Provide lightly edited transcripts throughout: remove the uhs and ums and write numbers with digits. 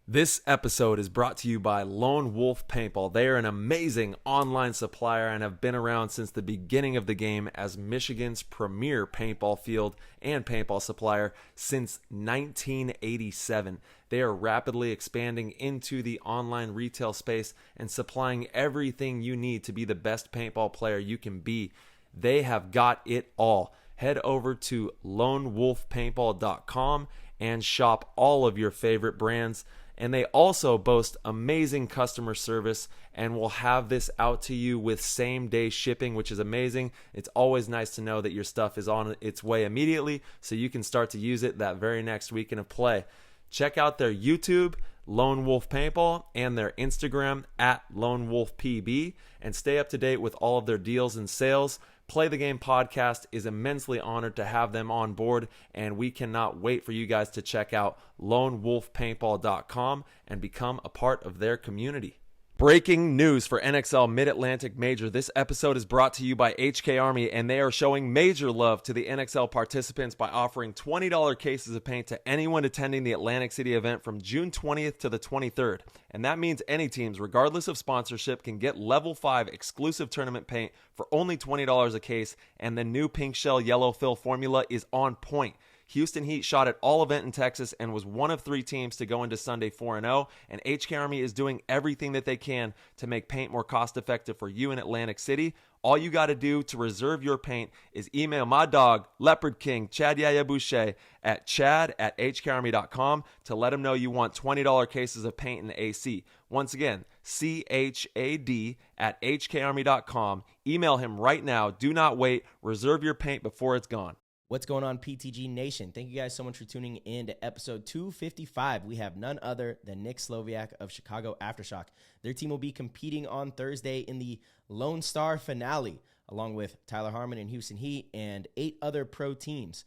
This episode is brought to you by Lone Wolf Paintball. They are an amazing online supplier and have been around since the beginning of the game as Michigan's premier paintball field and paintball supplier since 1987. They are rapidly expanding into the online retail space and supplying everything you need to be the best paintball player you can be. They have got it all. Head over to lonewolfpaintball.com and shop all of your favorite brands. And they also boast amazing customer service and will have this out to you with same-day shipping, which is amazing. It's always nice to know that your stuff is on its way immediately so you can start to use it that very next weekend of play. Check out their YouTube, Lone Wolf Paintball, and their Instagram at Lone Wolf PB, and stay up to date with all of their deals and sales. Play the Game podcast is immensely honored to have them on board, and we cannot wait for you guys to check out lonewolfpaintball.com and become a part of their community. Breaking news for NXL Mid-Atlantic Major. This episode is brought to you by HK Army, and they are showing major love to the NXL participants by offering $20 cases of paint to anyone attending the Atlantic City event from June 20th to the 23rd. And that means any teams, regardless of sponsorship, can get Level 5 exclusive tournament paint for only $20 a case, and the new pink shell yellow fill formula is on point. Houston Heat shot at all event in Texas and was one of 3 teams to go into Sunday 4-0, and HK Army is doing everything that they can to make paint more cost-effective for you in Atlantic City. All you got to do to reserve your paint is email my dog, Leopard King, Chad Yaya Boucher, at chad@hkarmy.com to let him know you want $20 cases of paint in AC. Once again, CHAD@hkarmy.com. Email him right now. Do not wait. Reserve your paint before it's gone. What's going on, PTG Nation? Thank you guys so much for tuning in to episode 255. We have none other than Nick Slowiak of Chicago Aftershock. Their team will be competing on Thursday in the Lone Star finale, along with Tyler Harmon and Houston Heat and 8 other pro teams.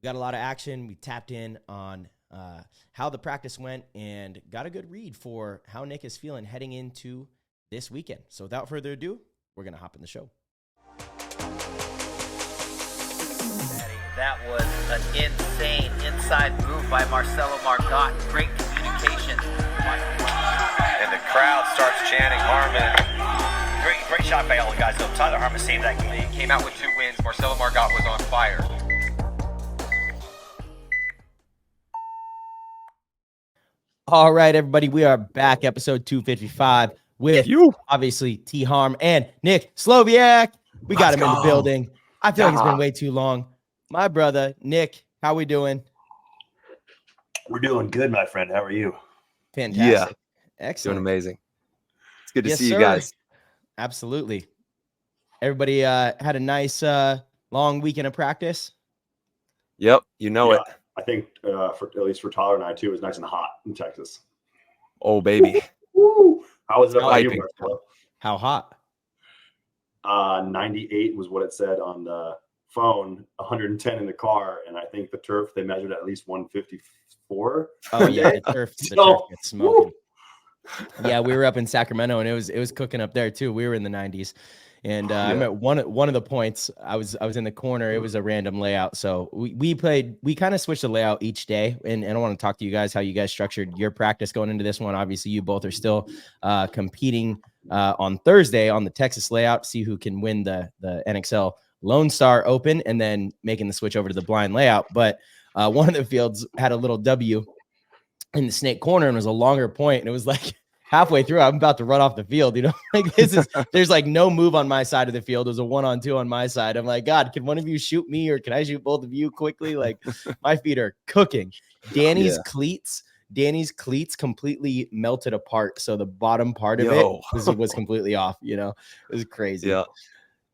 We got a lot of action. We tapped in on how the practice went and got a good read for how Nick is feeling heading into this weekend. So without further ado, we're going to hop in the show. That was an insane inside move by Marcelo Margot. Great communication. And the crowd starts chanting Harmon. Great shot by all the guys. So Tyler Harmon saved that game. He came out with 2 wins. Marcelo Margot was on fire. All right, everybody, we are back, episode 255, with you, obviously, T. Harm and Nick Slowiak. We got him in the building. I feel like it's been way too long. My brother, Nick, how we doing? We're doing good, my friend. How are you? Fantastic. Yeah. Excellent. Doing amazing. It's good to Yes, see sir. you guys. Absolutely. Everybody had a nice long weekend of practice. Yep, you know it. I think at least for Tyler and I too, it was nice and hot in Texas. Oh, baby. Woo! How was it up by you, Piping. Marcelo? How hot? 98 was what it said on the phone, 110 in the car, and I think the turf they measured at least 154. Oh yeah, the turf gets smoking. Yeah, we were up in Sacramento and it was cooking up there too. We were in the 90s. And I remember one of the points I was in the corner. It was a random layout. So we kind of switched the layout each day. And I want to talk to you guys how you guys structured your practice going into this one. Obviously, you both are still competing on Thursday on the Texas layout, see who can win the NXL Lone Star Open, and then making the switch over to the blind layout. But one of the fields had a little W in the snake corner and was a longer point. And it was like halfway through, I'm about to run off the field, like there's like no move on my side of the field. There's a 1-on-2 on my side. I'm like, God, can one of you shoot me or can I shoot both of you quickly? Like my feet are cooking. Danny's cleats completely melted apart. So the bottom part of it was completely off, it was crazy.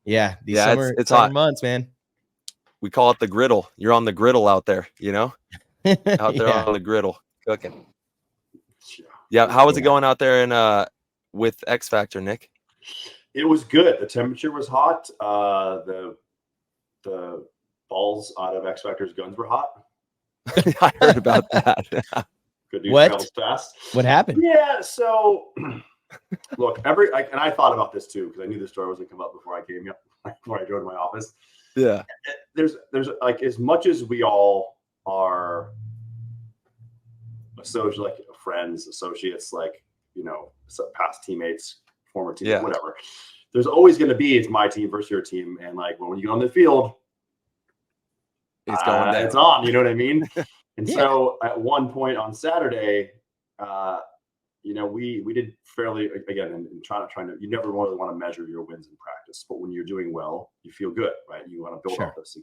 Yeah. These summer hot months, man. We call it the griddle. You're on the griddle out there, out there on the griddle cooking. Yeah, how was it going out there with X Factor, Nick? It was good. The temperature was hot. The balls out of X Factor's guns were hot. I heard about that. Good news What? travels fast. What happened? Yeah, so look, and I thought about this too because I knew the story was gonna come up before I came up, before I drove to my office. Yeah, there's like as much as we all are like friends, associates, like, past teammates, former teammates, whatever. There's always going to be, it's my team versus your team. And like, when you go on the field, it's going down. It's on, you know what I mean? And so at one point on Saturday, we did fairly, again, and trying to, you never really want to measure your wins in practice, but when you're doing well, you feel good, right? You want to build off this.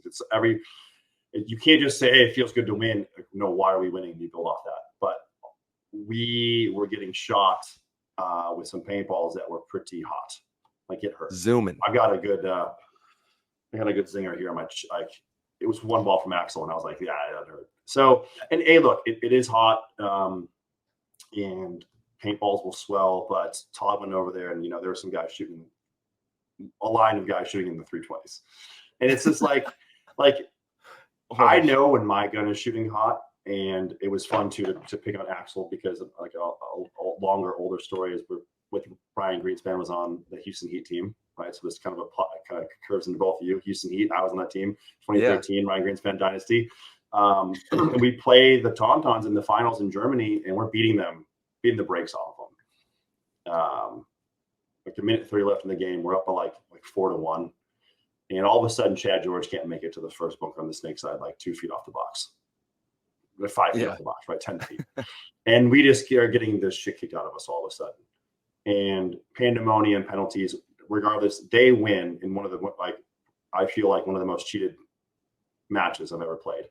You can't just say, hey, it feels good to win. No, why are we winning? You build off that. But we were getting shot with some paintballs that were pretty hot. Like, it hurt. Zooming. I got a good zinger here on my, it was one ball from Axel, and I was like, yeah, that hurt. So, and hey, look, it is hot, and paintballs will swell, but Todd went over there, and there were some guys shooting, a line of guys shooting in the 320s, and it's just like I know when my gun is shooting hot, and it was fun to pick on Axel because like a older story is with Brian Greenspan was on the Houston Heat team, right? So this kind of curves into both of you. Houston Heat, I was on that team, 2013, Ryan Greenspan dynasty. And we play the Tauntauns in the finals in Germany, and we're beating the brakes off them. Like a minute 3 left in the game, we're up by like 4-1, and all of a sudden Chad George can't make it to the first bunker on the snake side, like 2 feet off the box, 5 feet off the box, right, 10 feet, and we just are getting this shit kicked out of us all of a sudden, and pandemonium, penalties. Regardless, they win in one of the, I feel like one of the most cheated matches I've ever played.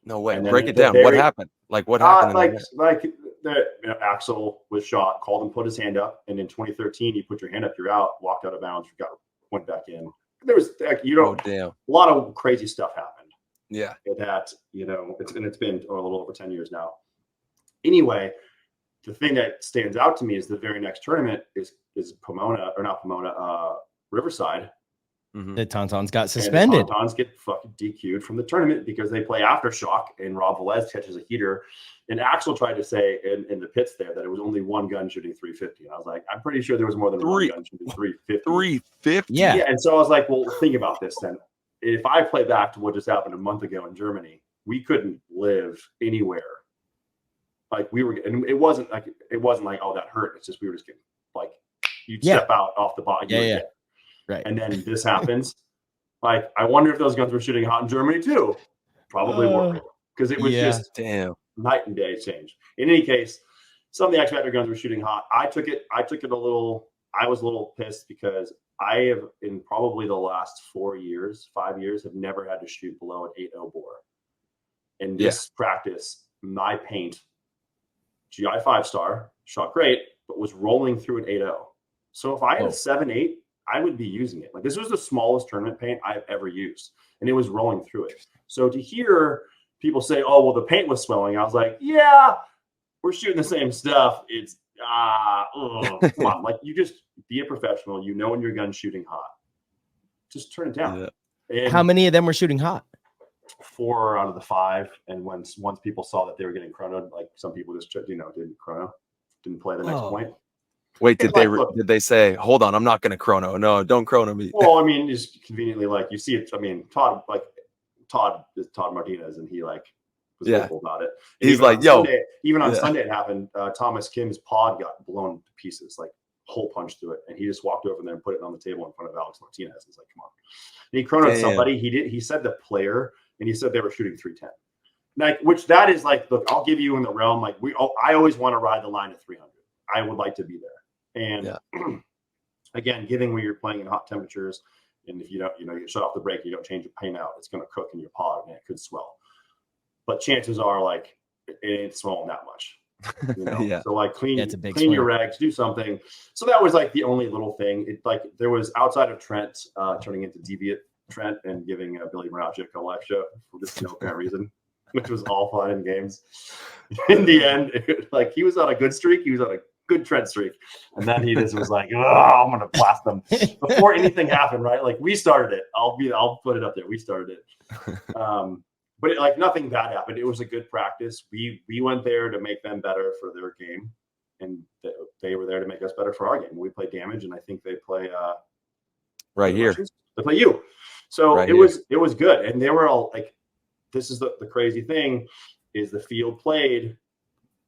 No way. Break it down. What happened? Like, what happened? Axel was shot, called and put his hand up. And in 2013, you put your hand up, you're out, walked out of bounds, went back in. There was, a lot of crazy stuff happened. Yeah. That, it's been a little over 10 years now. Anyway, the thing that stands out to me is the very next tournament is Riverside. Mm-hmm. The Tauntauns got suspended. And the Tauntauns get fucking DQ'd from the tournament because they play Aftershock, and Rob Velez catches a heater. And Axel tried to say in the pits there that it was only one gun shooting 350. And I was like, I'm pretty sure there was more than one gun shooting 350. 350? Yeah. And so I was like, well, think about this then. If I play back to what just happened a month ago in Germany, we couldn't live anywhere. Like, we were, and it wasn't like, oh, that hurt. It's just, we were just getting, like, you'd step out off the bottom. Yeah. Right. And then this happens. Like, I wonder if those guns were shooting hot in Germany too. Probably were, because it was just night and day change. In any case, some of the X Factor guns were shooting hot. I was a little pissed because I have, in probably the last 5 years, have never had to shoot below an 8.0 bore. In this practice, my paint, GI 5-star, shot great, but was rolling through an 8.0. So if I had a 7.8, I would be using it. Like, this was the smallest tournament paint I've ever used, and it was rolling through it. So to hear people say, oh, well, the paint was swelling, I was like, yeah, we're shooting the same stuff. It's, come on. Like, you just be a professional. You know when your gun's shooting hot. Just turn it down. Yeah. How many of them were shooting hot? 4 out of the 5. And once people saw that they were getting chronoed, like, some people just, didn't chrono, didn't play the next point. Wait, did they say, hold on, I'm not going to chrono. No, don't chrono me. Well, I mean, just conveniently, like, you see it. I mean, Todd is Todd Martinez, and he, like, was vocal about it. And he's like, yo. Even on Sunday it happened. Thomas Kim's pod got blown to pieces, like, hole punch through it. And he just walked over there and put it on the table in front of Alex Martinez. He's like, come on. And he chronoed somebody. He said the player, and he said they were shooting 310. Like, which that is like, look, I'll give you in the realm. Like, I always want to ride the line at 300. I would like to be there. And again, given where you're playing in hot temperatures, and if you don't, you shut off the brake, you don't change your paint out, it's going to cook in your pod and it could swell. But chances are, like, it ain't swelling that much. So, like, clean your rags, do something. So that was like the only little thing. It, like, there was, outside of Trent turning into Deviant Trent and giving Billy Marajic a live show for just no apparent reason, which was all fun in games. In the end, like, he was on a good streak. He was on a good Trent streak, and then he just was like, oh, I'm gonna blast them before anything happened, right? Like, we started it. I'll put it up there. We started it. But like, nothing bad happened. It was a good practice. We went there to make them better for their game, and they were there to make us better for our game. We play damage, and I think they play right here. They play you. So it was good, and they were all like, this is the crazy thing is the field played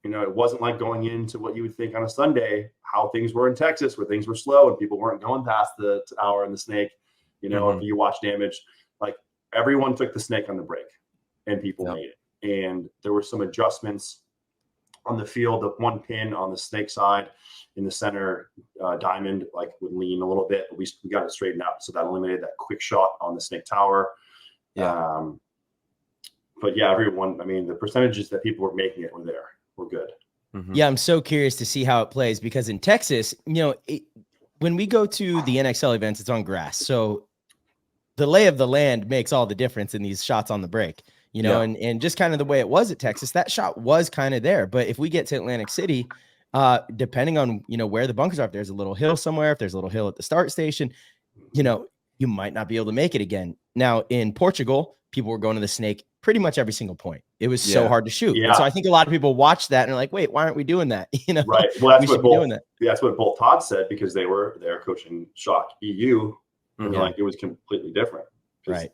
You know, it wasn't like going into what you would think on a Sunday, how things were in Texas, where things were slow and people weren't going past the hour in the snake. You know, if you watch damage, like everyone took the snake on the break and people made it. And there were some adjustments on the field. The one pin on the snake side in the center diamond, like would lean a little bit, but we got it straightened out. So that eliminated that quick shot on the snake tower. Yeah. But yeah, everyone, I mean, the percentages that people were making it were there. We're good. Yeah, I'm so curious to see how it plays because in Texas, you know, when we go to the NXL events, it's on grass. So the lay of the land makes all the difference in these shots on the break, you know, and just kind of the way it was at Texas, that shot was kind of there. But if we get to Atlantic City, depending on, you know, where the bunkers are, if there's a little hill somewhere, if there's a little hill at the start station, you know, you might not be able to make it again. Now in Portugal, people were going to the snake pretty much every single point. It was so hard to shoot. And so I think a lot of people watch that and are like, wait, why aren't we doing that? You know, right. Well, that's what both Todd said, because they're coaching Shock EU. And like, it was completely different. Right.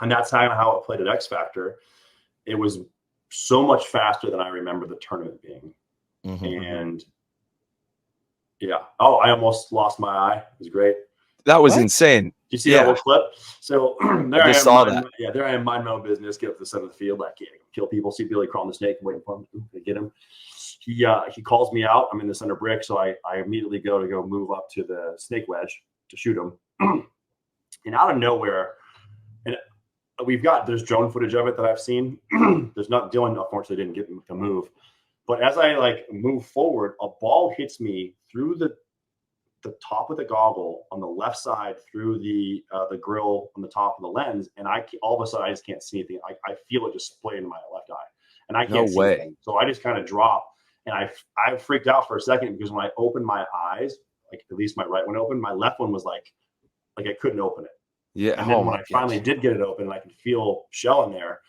And that's how it played at X Factor. It was so much faster than I remember the tournament being. And I almost lost my eye. It was great. That was insane. You see that little clip? So there I am. Saw that. There I am, mind my own business. Get up to the center of the field, like kill people. See Billy crawling the snake, and waiting for him to get him. He calls me out. I'm in the center brick, so I immediately go move up to the snake wedge to shoot him. And out of nowhere, and there's drone footage of it that I've seen. There's not Dylan, unfortunately, didn't get to move. But as I like move forward, a ball hits me through the top of the goggle on the left side, through the grill on the top of the lens, and all of a sudden I just can't see anything. I feel it just spray into my left eye, and I can't see anything. So I just kind of drop, and I freaked out for a second, because when I opened my eyes, like at least my right one opened, my left one was like I couldn't open it. Yeah. And then when I finally did get it open, and I could feel shell in there,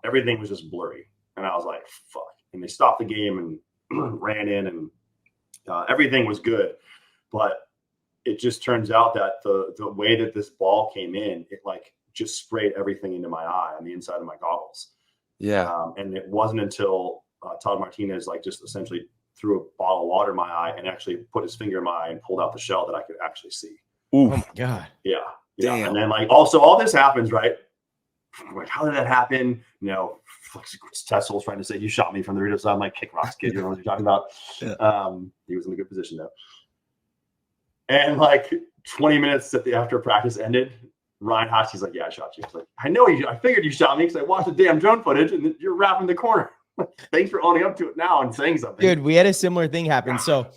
everything was just blurry, and I was like, "Fuck!" And they stopped the game and ran in, and everything was good. But it just turns out that the way that this ball came in, it like just sprayed everything into my eye on the inside of my goggles. Yeah. And it wasn't until Todd Martinez like just essentially threw a bottle of water in my eye and actually put his finger in my eye and pulled out the shell that I could actually see. Ooh. Oh my God. Yeah. Damn. And then like also all this happens, right? Like, how did that happen? You know, Tessel's trying to say you shot me from the Dorito side. I'm like, kick rocks, kid. You know what you're talking about? He was in a good position though. And like 20 minutes after practice ended, Ryan Hotchkiss like, "Yeah, I shot you." He's like, "I know you. I figured you shot me because I watched the damn drone footage and you're wrapping the corner." Thanks for owning up to it now and saying something. Dude, we had a similar thing happen. So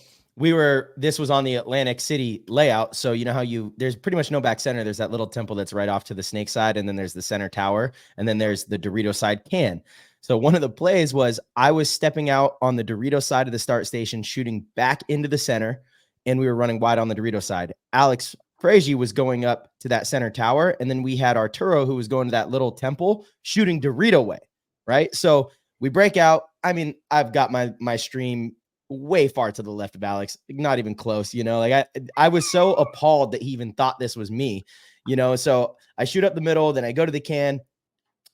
this was on the Atlantic City layout. So you know how there's pretty much no back center. There's that little temple that's right off to the snake side. And then there's the center tower. And then there's the Dorito side can. So one of the plays was I was stepping out on the Dorito side of the start station, shooting back into the center. And we were running wide on the Dorito side. Alex Frazier was going up to that center tower. And then we had Arturo, who was going to that little temple, shooting Dorito way. Right. So we break out. I mean, I've got my stream way far to the left of Alex, not even close, you know, like I was so appalled that he even thought this was me, you know. So I shoot up the middle, then I go to the can,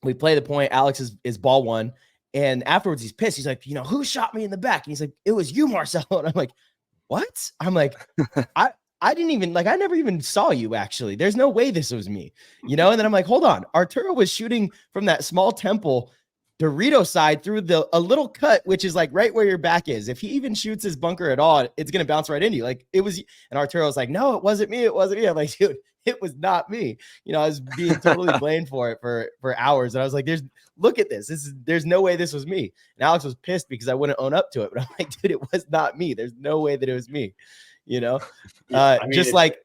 we play the point, Alex is ball one, and afterwards he's pissed. He's like, "You know, who shot me in the back?" And he's like, "It was you, Marcelo." And I'm like, "What?" I'm like, I didn't even, like, I never even saw you, actually. There's no way this was me, you know. And then I'm like, hold on, Arturo was shooting from that small temple Dorito side through a little cut, which is like right where your back is. If he even shoots his bunker at all, it's going to bounce right into you. Like it was, and Arturo was like, "No, it wasn't me. It wasn't me." I'm like, "Dude, it was not me." You know, I was being totally blamed for it for hours. And I was like, look at this. There's no way this was me. And Alex was pissed because I wouldn't own up to it. But I'm like, dude, it was not me. There's no way that it was me. You know, just like,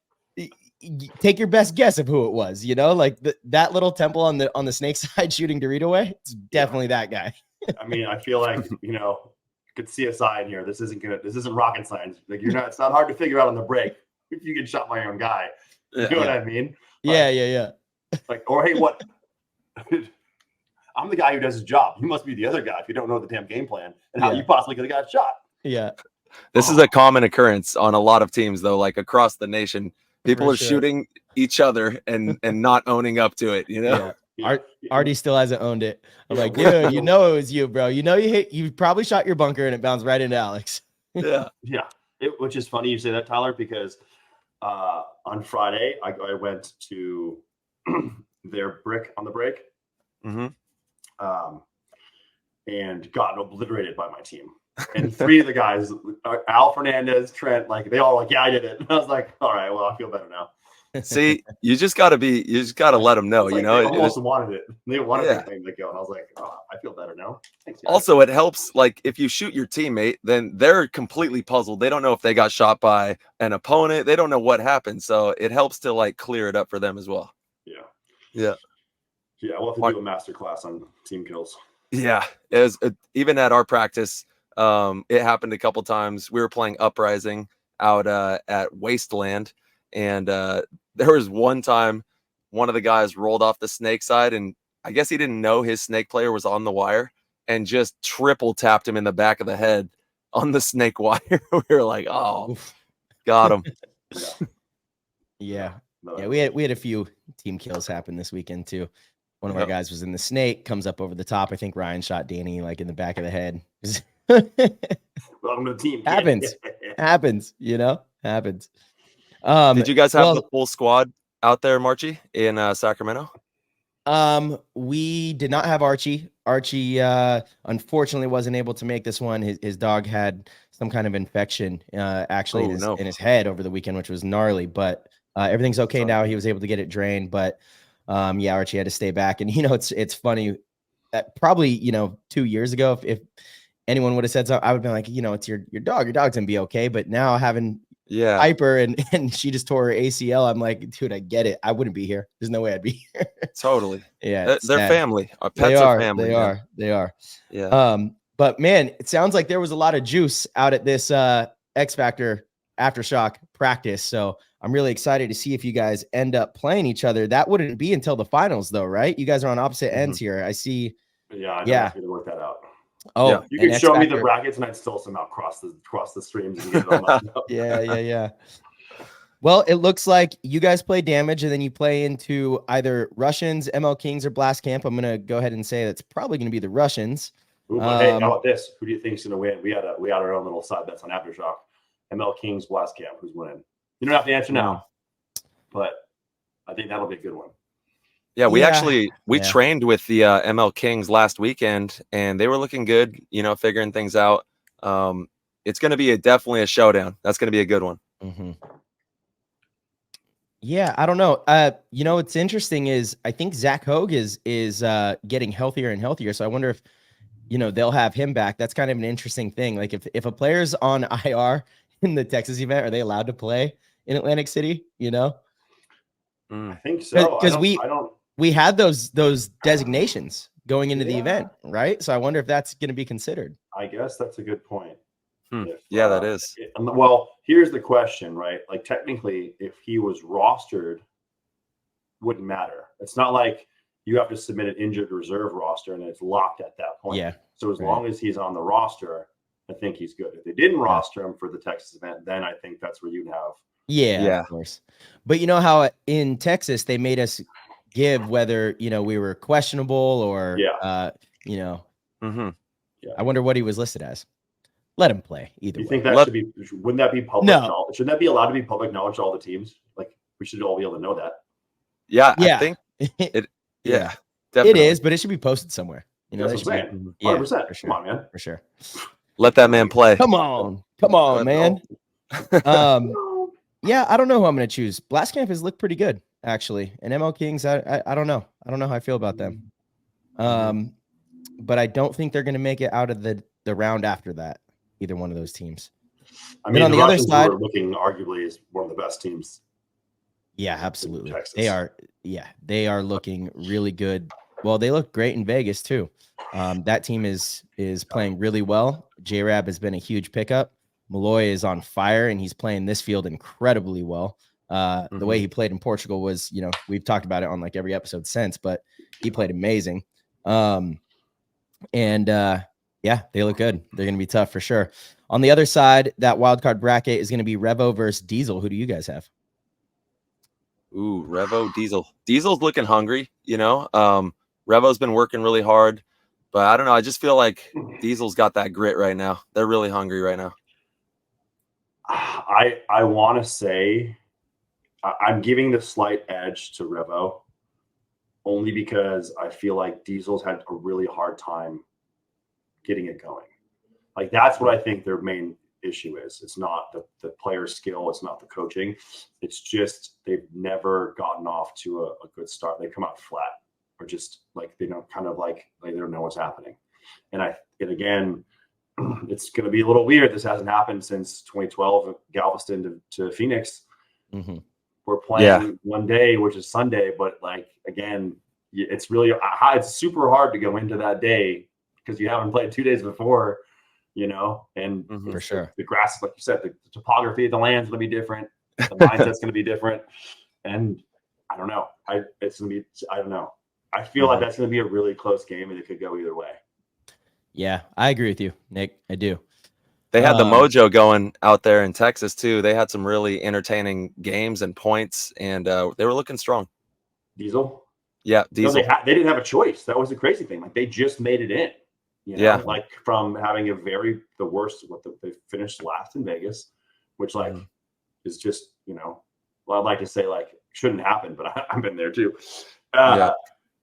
take your best guess of who it was, you know, like that little temple on the snake side shooting Dorito way. It's definitely that guy. I mean, I feel like, you know, good CSI in here. This isn't rocket science. Like it's not hard to figure out on the break if you get shot by your own guy. You know what I mean? Like, yeah. Like, or hey, what? I'm the guy who does his job. You must be the other guy if you don't know the damn game plan and how you possibly could have got shot. Yeah. This is a common occurrence on a lot of teams, though, like across the nation. People are shooting each other and not owning up to it, you know? Artie still hasn't owned it. I'm like, dude, it was you, bro. You probably shot your bunker and it bounced right into Alex. Yeah. Which is funny you say that, Tyler, because on Friday I went to their brick on the break, and got obliterated by my team. And 3 of the guys, Al Fernandez, Trent, like they all were like, yeah, I did it. And I was like, all right, well, I feel better now. See, you just got to let them know, They almost wanted it. They wanted the thing to go. And I was like, oh, I feel better now. Thanks, guys. Also, it helps, like, if you shoot your teammate, then they're completely puzzled. They don't know if they got shot by an opponent. They don't know what happened. So it helps to, like, clear it up for them as well. Yeah. We'll have to do a master class on team kills. Yeah. Even at our practice, it happened a couple times. We were playing Uprising out at Wasteland. And there was one time one of the guys rolled off the snake side, and I guess he didn't know his snake player was on the wire and just triple tapped him in the back of the head on the snake wire. We were like, oh, got him. Yeah. We had a few team kills happen this weekend too. One of our guys was in the snake, comes up over the top. I think Ryan shot Danny like in the back of the head. Welcome to the team. Happens. Happens. Did you guys have the full squad out there, Marchie, in Sacramento? We did not have Archie. Archie unfortunately wasn't able to make this one. His dog had some kind of infection actually in his head over the weekend, which was gnarly, but everything's okay now. He was able to get it drained, but Archie had to stay back. And it's funny that probably 2 years ago, if anyone would have said something, I would have been like, it's your dog. Your dog's gonna be okay. But now having Piper and she just tore her ACL, I'm like, dude, I get it. I wouldn't be here. There's no way I'd be here. Totally. Yeah, they're family. Our pets are family. They are. Yeah. But man, it sounds like there was a lot of juice out at this X Factor Aftershock practice. So I'm really excited to see if you guys end up playing each other. That wouldn't be until the finals, though, right? You guys are on opposite ends here. I see. Yeah, I know to work that out. Oh, yeah. You can show me the brackets, and I'd still somehow cross the streams and get it all lined up. Yeah. Well, it looks like you guys play damage, and then you play into either Russians, ML Kings, or Blast Camp. I'm gonna go ahead and say that's probably gonna be the Russians. Ooh, but hey, how about this? Who do you think is gonna win? We had our own little side bets on Aftershock. ML Kings, Blast Camp. Who's winning? You don't have to answer now, but I think that'll be a good one. Yeah, we trained with the ML Kings last weekend, and they were looking good, figuring things out. It's going to be definitely a showdown. That's going to be a good one. Mm-hmm. Yeah, I don't know. What's interesting is I think Zach Hogue is getting healthier and healthier. So I wonder if, they'll have him back. That's kind of an interesting thing. Like if a player's on IR in the Texas event, are they allowed to play in Atlantic City? I think so. Because we had those designations going into the event, right? So I wonder if that's going to be considered. I guess that's a good point. That is. Well, here's the question, right? Like technically, if he was rostered, wouldn't matter. It's not like you have to submit an injured reserve roster and it's locked at that point. Yeah. So as long as he's on the roster, I think he's good. If they didn't roster him for the Texas event, then I think that's where you'd have. Yeah, of course. But you know how in Texas they made us give whether we were questionable or I wonder what he was listed as. Let him play either way. You think that wouldn't that be public knowledge? Shouldn't that be allowed to be public knowledge to all the teams? Like we should all be able to know that. Yeah. I think it definitely. It is, but it should be posted somewhere. That's what I'm saying. 100%. For sure. Come on, man. For sure. Let that man play. Come on, man. Yeah, I don't know who I'm going to choose. Blast Camp has looked pretty good, actually. And ML Kings, I don't know. I don't know how I feel about them. But I don't think they're going to make it out of the round after that, either one of those teams. I mean, on the other side, looking arguably is one of the best teams. Yeah, absolutely. They are. Yeah, they are looking really good. Well, they look great in Vegas, too. That team is playing really well. J-Rab has been a huge pickup. Malloy is on fire, and he's playing this field incredibly well. The way he played in Portugal was, we've talked about it on like every episode since, but he played amazing. They look good. They're going to be tough for sure. On the other side, that wild card bracket is going to be Revo versus Diesel. Who do you guys have? Ooh, Revo, Diesel. Diesel's looking hungry, Revo's been working really hard, but I don't know. I just feel like Diesel's got that grit right now. They're really hungry right now. I want to say I'm giving the slight edge to Revo only because I feel like Diesel's had a really hard time getting it going. Like, that's what I think their main issue is. It's not the player skill. It's not the coaching. It's just they've never gotten off to a good start. They come out flat, or just like they don't they don't know what's happening. And again, it's going to be a little weird. This hasn't happened since 2012 Galveston to Phoenix. Mm-hmm. We're playing one day, which is Sunday, but again, it's really it's super hard to go into that day because you haven't played 2 days before, and for sure the grass is, like you said, the topography of the land's going to be different. The mindset's going to be different. And I don't know. I don't know. I feel like that's going to be a really close game and it could go either way. Yeah, I agree with you, Nick. I do. They had the mojo going out there in Texas too. They had some really entertaining games and points, and they were looking strong. Diesel? Yeah, Diesel. No, they didn't have a choice. That was the crazy thing. Like, they just made it in. Like, from having the worst, they finished last in Vegas, which is just, well, I'd like to say shouldn't happen, but I've been there too.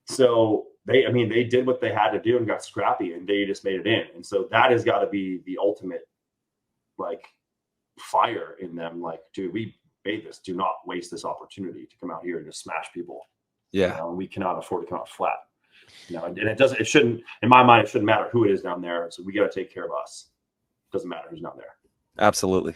So they did what they had to do and got scrappy, and they just made it in. And so that has got to be the ultimate fire in them. Like, dude, we made this. Do not waste this opportunity to come out here and just smash people. Yeah. We cannot afford to come out flat. And it shouldn't, in my mind, it shouldn't matter who it is down there. So we got to take care of us. It doesn't matter who's down there. Absolutely.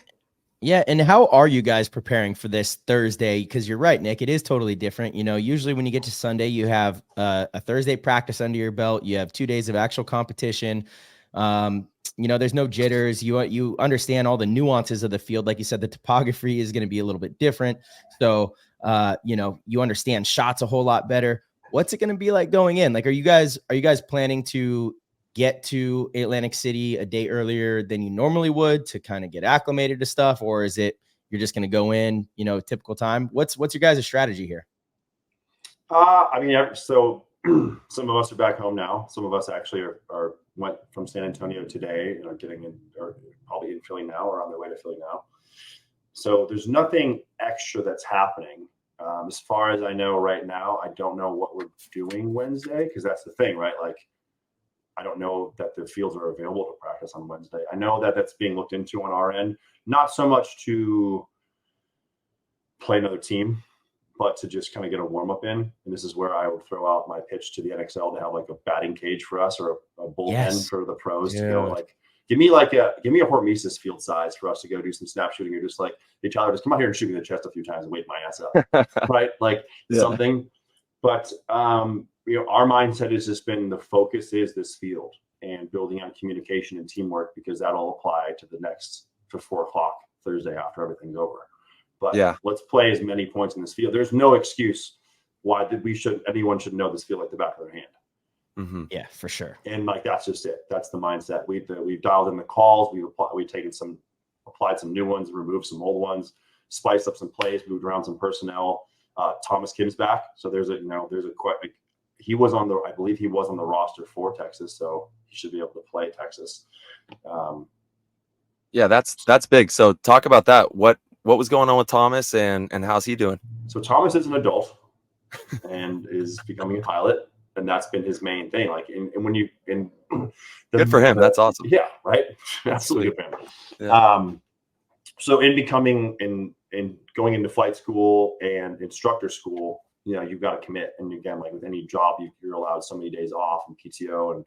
Yeah. And how are you guys preparing for this Thursday? Because you're right, Nick, it is totally different. Usually when you get to Sunday, you have a Thursday practice under your belt. You have 2 days of actual competition. There's no jitters. You understand all the nuances of the field. Like you said, the topography is going to be a little bit different. So, you understand shots a whole lot better. What's it going to be like going in? Like, are you guys planning to get to Atlantic City a day earlier than you normally would to kind of get acclimated to stuff? Or is it, you're just going to go in, typical time? What's your guys' strategy here? So some of us are back home now. Some of us actually went from San Antonio today and are getting in, or probably in Philly now, or on their way to Philly now. So there's nothing extra that's happening. As far as I know right now, I don't know what we're doing Wednesday, because that's the thing, right? Like, I don't know that the fields are available to practice on Wednesday. I know that that's being looked into on our end, not so much to play another team, but to just kind of get a warm up in. And this is where I would throw out my pitch to the NXL to have a batting cage for us, or a bullpen for the pros to go give me a Hormesis field size for us to go do some snap shooting, or just hey, Tyler, just come out here and shoot me in the chest a few times and wake my ass up. Right? Something. But our mindset has just been, the focus is this field and building on communication and teamwork, because that'll apply to 4:00 Thursday after everything's over. But let's play as many points in this field. There's no excuse why anyone should know this field like the back of their hand. Mm-hmm. Yeah, for sure. And that's just it. That's the mindset. We've dialed in the calls. We've applied some new ones, removed some old ones, spiced up some plays, moved around some personnel. Thomas Kim's back, so he was on I believe he was on the roster for Texas, so he should be able to play Texas. That's big. So talk about that. What was going on with Thomas, and how's he doing? So Thomas is an adult and is becoming a pilot. And that's been his main thing. Good for him. That's awesome. Yeah, right. Absolutely good for him. Yeah. So in going into flight school and instructor school, you've got to commit. And again, with any job, you're allowed so many days off and PTO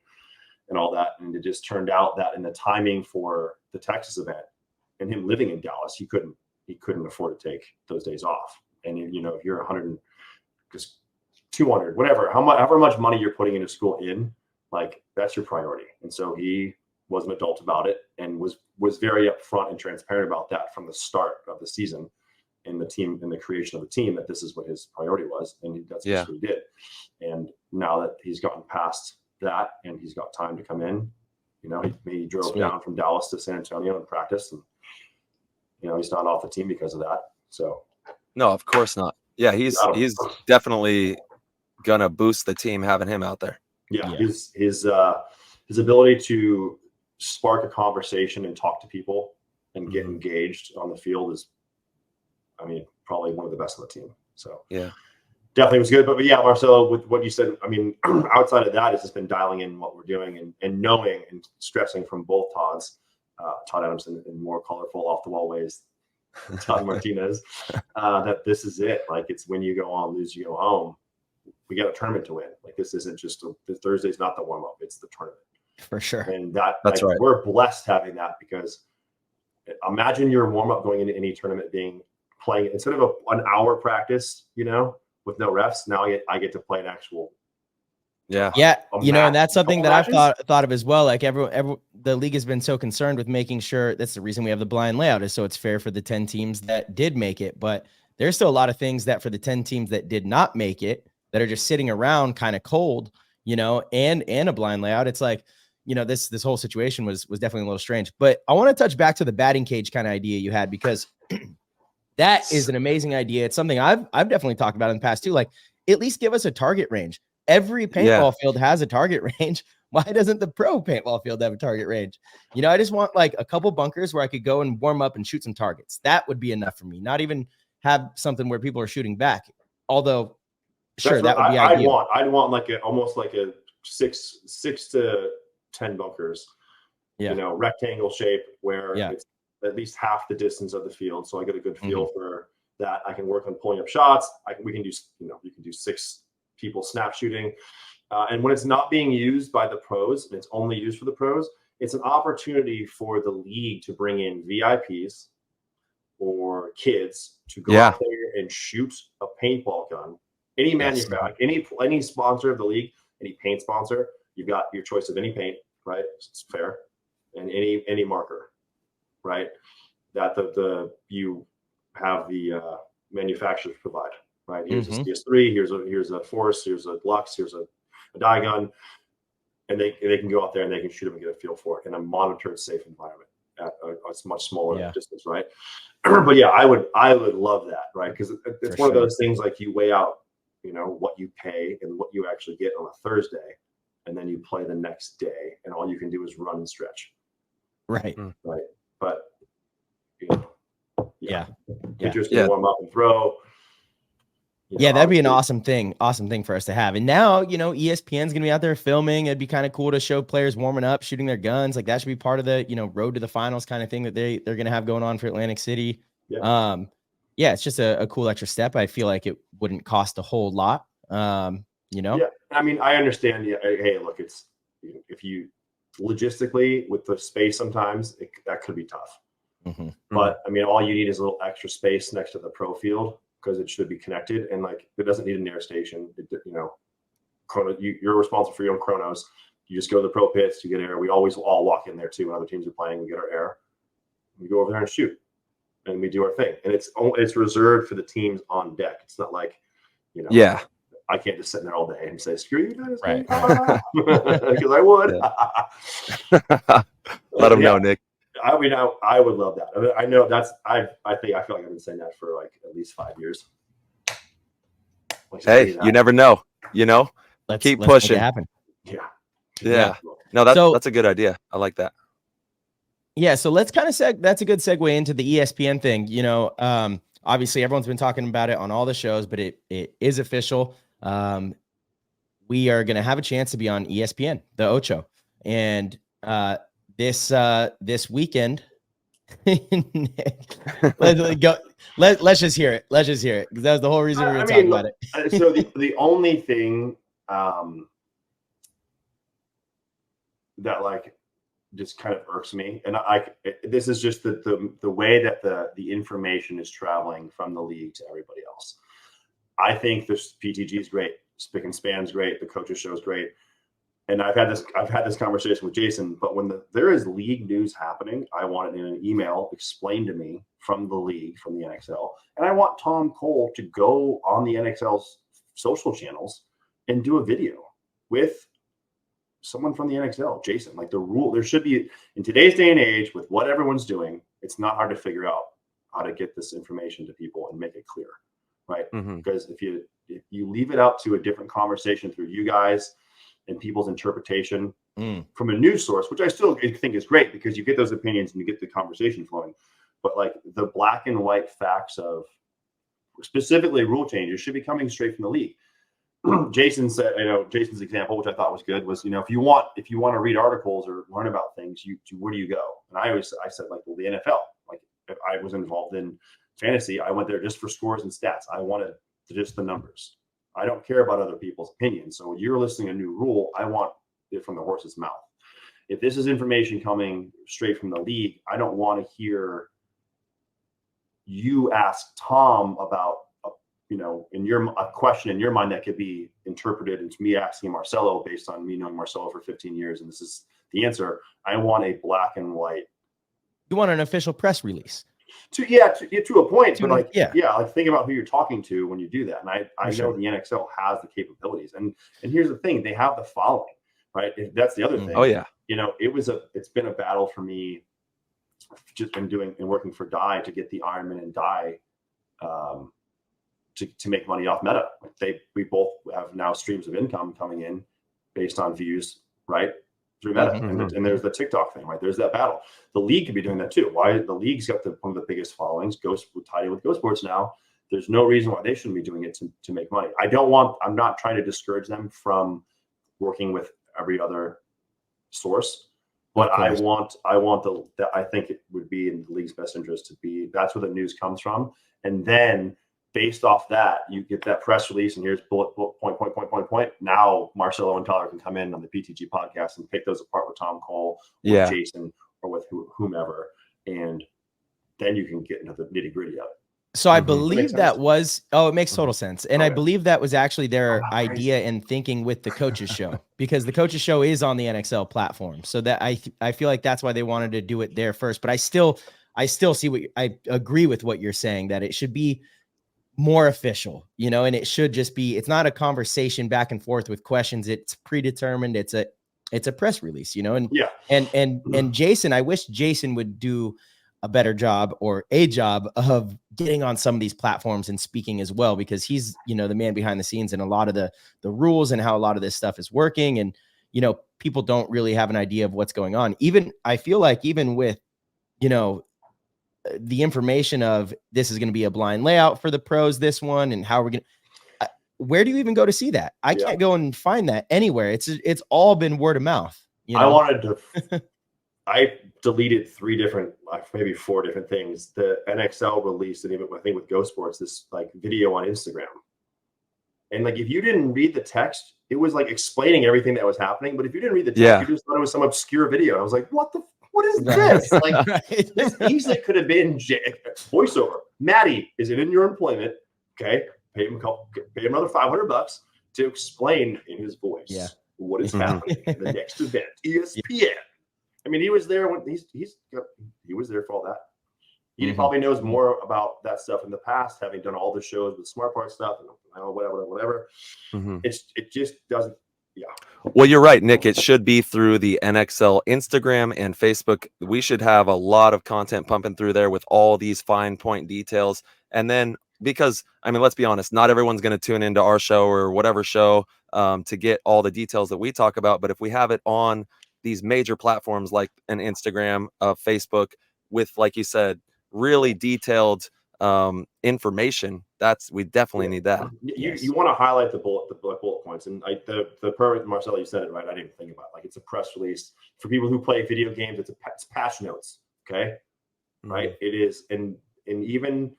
and all that. And it just turned out that in the timing for the Texas event, and him living in Dallas, he couldn't afford to take those days off. And if you're 100, just 200, whatever, however much money you're putting into school that's your priority. And so he was an adult about it, and was very upfront and transparent about that from the start of the season, in the team, in the creation of the team, that this is what his priority was. And that's what he did. And now that he's gotten past that and he's got time to come in, he drove down from Dallas to San Antonio and practiced, and he's not off the team because of that. So no, of course not. Yeah, he's definitely gonna boost the team having him out there. Yeah. His ability to spark a conversation and talk to people and get engaged on the field is, I mean, probably one of the best on the team. So yeah, definitely was good. But yeah, Marcelo, with what you said, I mean, outside of that, it's just been dialing in what we're doing and knowing and stressing from both Todds, Todd Adamson in more colorful off the wall ways, Todd Martinez, that this is it. Like, it's when you go on, lose, you go home. We got a tournament to win. Like, this isn't just the Thursday's not the warm up; it's the tournament for sure. And that's right. We're blessed having that, because imagine your warm up going into any tournament being playing instead of an hour practice, you know, with no refs. Now I get to play an actual. Yeah, you know, and that's something that I've thought of as well. Like the league has been so concerned with making sure, that's the reason we have the blind layout, is so it's fair for the 10 teams that did make it. But there's still a lot of things that for the 10 teams that did not make it, that are just sitting around kind of cold, you know, and a blind layout. It's like, you know, this whole situation was definitely a little strange. But I want to touch back to the batting cage kind of idea you had, because that is an amazing idea. It's something I've definitely talked about in the past too. Like, at least give us a target range. Every paintball field has a target range. Why doesn't the pro paintball field have a target range? You know, I just want like a couple bunkers where I could go and warm up and shoot some targets. That would be enough for me. Not even have something where people are shooting back. Although, sure, that would be ideal. I'd want like almost like a 6 to 10 bunkers. Yeah. You know, rectangle shape where it's at least half the distance of the field, so I get a good feel for that. I can work on pulling up shots. We can do, you know, you can do 6 people snap shooting. And when it's not being used by the pros, and it's only used for the pros, it's an opportunity for the league to bring in VIPs or kids to go out there and shoot a paintball gun. Any manufacturer, any sponsor of the league, any paint sponsor, you've got your choice of any paint, right? It's fair. And any marker, right? That you have the manufacturers provide. Right, here's a CS3, here's a Force, here's a Lux, here's a dye gun, and they can go out there and they can shoot them and get a feel for it in a monitored, safe environment at a much smaller distance, right? But yeah, I would love that, right? Because it's one of those things, like, you weigh out, you know, what you pay and what you actually get on a Thursday, and then you play the next day, and all you can do is run and stretch. Right. Right. But you know, pitchers can warm up and throw. Yeah, that'd be an awesome thing for us to have. And now, you know, ESPN's gonna be out there filming. It'd be kind of cool to show players warming up, shooting their guns. Like, that should be part of the, you know, road to the finals kind of thing that they're gonna have going on for Atlantic City. Yeah, it's just a cool extra step. I feel like it wouldn't cost a whole lot. You know? Yeah, I mean, I understand. Yeah, hey, look, it's, if you logistically with the space, sometimes that could be tough. But I mean, all you need is a little extra space next to the pro field, because it should be connected, and like, it doesn't need an air station. You know, you're responsible for your own chronos. You just go to the pro pits, you get air. We always all walk in there too. When other teams are playing, we get our air. We go over there and shoot, and we do our thing. And it's reserved for the teams on deck. It's not like, you know, I can't just sit in there all day and say, screw you guys, right? Because I would. Let them know, Nick. I mean, I would love that. I know I feel like I've been saying that for like at least 5 years. Hey, you never know. You know, let's keep pushing. Make it happen. Yeah. No, that's a good idea. I like that. Yeah. So let's kind of that's a good segue into the ESPN thing. You know, obviously everyone's been talking about it on all the shows, but it is official. We are going to have a chance to be on ESPN, the Ocho, and this weekend. Let's just hear it. Let's just hear it, because that was the whole reason we were talking about it. So the only thing that like just kind of irks me, and this is just the way that the information is traveling from the league to everybody else. I think this PTG is great, Spick and Span's great, the coaches show is great. And I've had this conversation with Jason, but when there is league news happening, I want it in an email explained to me from the league, from the NXL. And I want Tom Cole to go on the NXL's social channels and do a video with someone from the NXL, Jason. Like, there should be, in today's day and age, with what everyone's doing, it's not hard to figure out how to get this information to people and make it clear. right? Mhm. Because if you leave it up to a different conversation through you guys and people's interpretation from a news source, which I still think is great because you get those opinions and you get the conversation flowing. But like the black and white facts of specifically rule changes should be coming straight from the league. Jason said, Jason's example, which I thought was good, was, if you want to read articles or learn about things, where do you go? And I said, like, well, the NFL. Like, if I was involved in fantasy, I went there just for scores and stats. I wanted just the numbers. I don't care about other people's opinions. So when you're listening to a new rule, I want it from the horse's mouth. If this is information coming straight from the league, I don't want to hear you ask Tom about a question in your mind that could be interpreted into me asking Marcelo based on me knowing Marcelo for 15 years. And this is the answer. I want a black and white. You want an official press release to a point, but like think about who you're talking to when you do that. And I know the NXL has the capabilities. And here's the thing, they have the following, right? That's the other thing. Oh yeah. It's been a battle for me just been doing and working for Dye to get the Ironman and Dye to make money off Meta. We both have now streams of income coming in based on views, right? Through Meta. And there's the TikTok thing, right? There's that battle. The league could be doing that too. Why? The league's got one of the biggest followings, tied in with Go Sports now. There's no reason why they shouldn't be doing it to make money. I'm not trying to discourage them from working with every other source. But I think it would be in the league's best interest that's where the news comes from. And then based off that, you get that press release and here's bullet point. Now Marcelo and Tyler can come in on the PTG podcast and pick those apart with Tom Cole, with Jason, or with whomever. And then you can get into the nitty gritty of it. So I believe that was, it makes total sense. And I believe that was actually their idea and thinking with the coaches show, because the coaches show is on the NXL platform. So that I feel like that's why they wanted to do it there first. But I still see I agree with what you're saying, that it should be more official, and it should just be, it's not a conversation back and forth with questions. It's predetermined. It's a press release, and Jason, I wish Jason would do a better job or a job of getting on some of these platforms and speaking as well, because he's, the man behind the scenes and a lot of the rules and how a lot of this stuff is working. And, people don't really have an idea of what's going on. I feel like even with, the information of this is going to be a blind layout for the pros, this one, and how we're going to, where do you even go to see that? I can't go and find that anywhere. It's all been word of mouth. I deleted 3 different, maybe 4 different things. The NXL released, and even I think with Go Sports, this like video on Instagram. And like, if you didn't read the text, it was like explaining everything that was happening. But if you didn't read the text, you just thought it was some obscure video. I was like, what is this? Like, this easily could have been voiceover. Maddie, is it in your employment? Okay, pay him another $500 to explain in his voice what is happening in the next event. ESPN. I mean, he was there when he was there for all that. He probably knows more about that stuff in the past, having done all the shows with Smart Part stuff and whatever. It just doesn't. Yeah. Well, you're right, Nick. It should be through the NXL Instagram and Facebook. We should have a lot of content pumping through there with all these fine point details. And then, because, I mean, let's be honest, not everyone's going to tune into our show or whatever show to get all the details that we talk about. But if we have it on these major platforms like an Instagram, Facebook, with, like you said, really detailed information, we definitely need that. You want to highlight the bullet points, and the perfect, Marcelo, you said it right. I didn't think about it. Like, it's a press release for people who play video games. It's patch notes. Okay. Right. It is. And even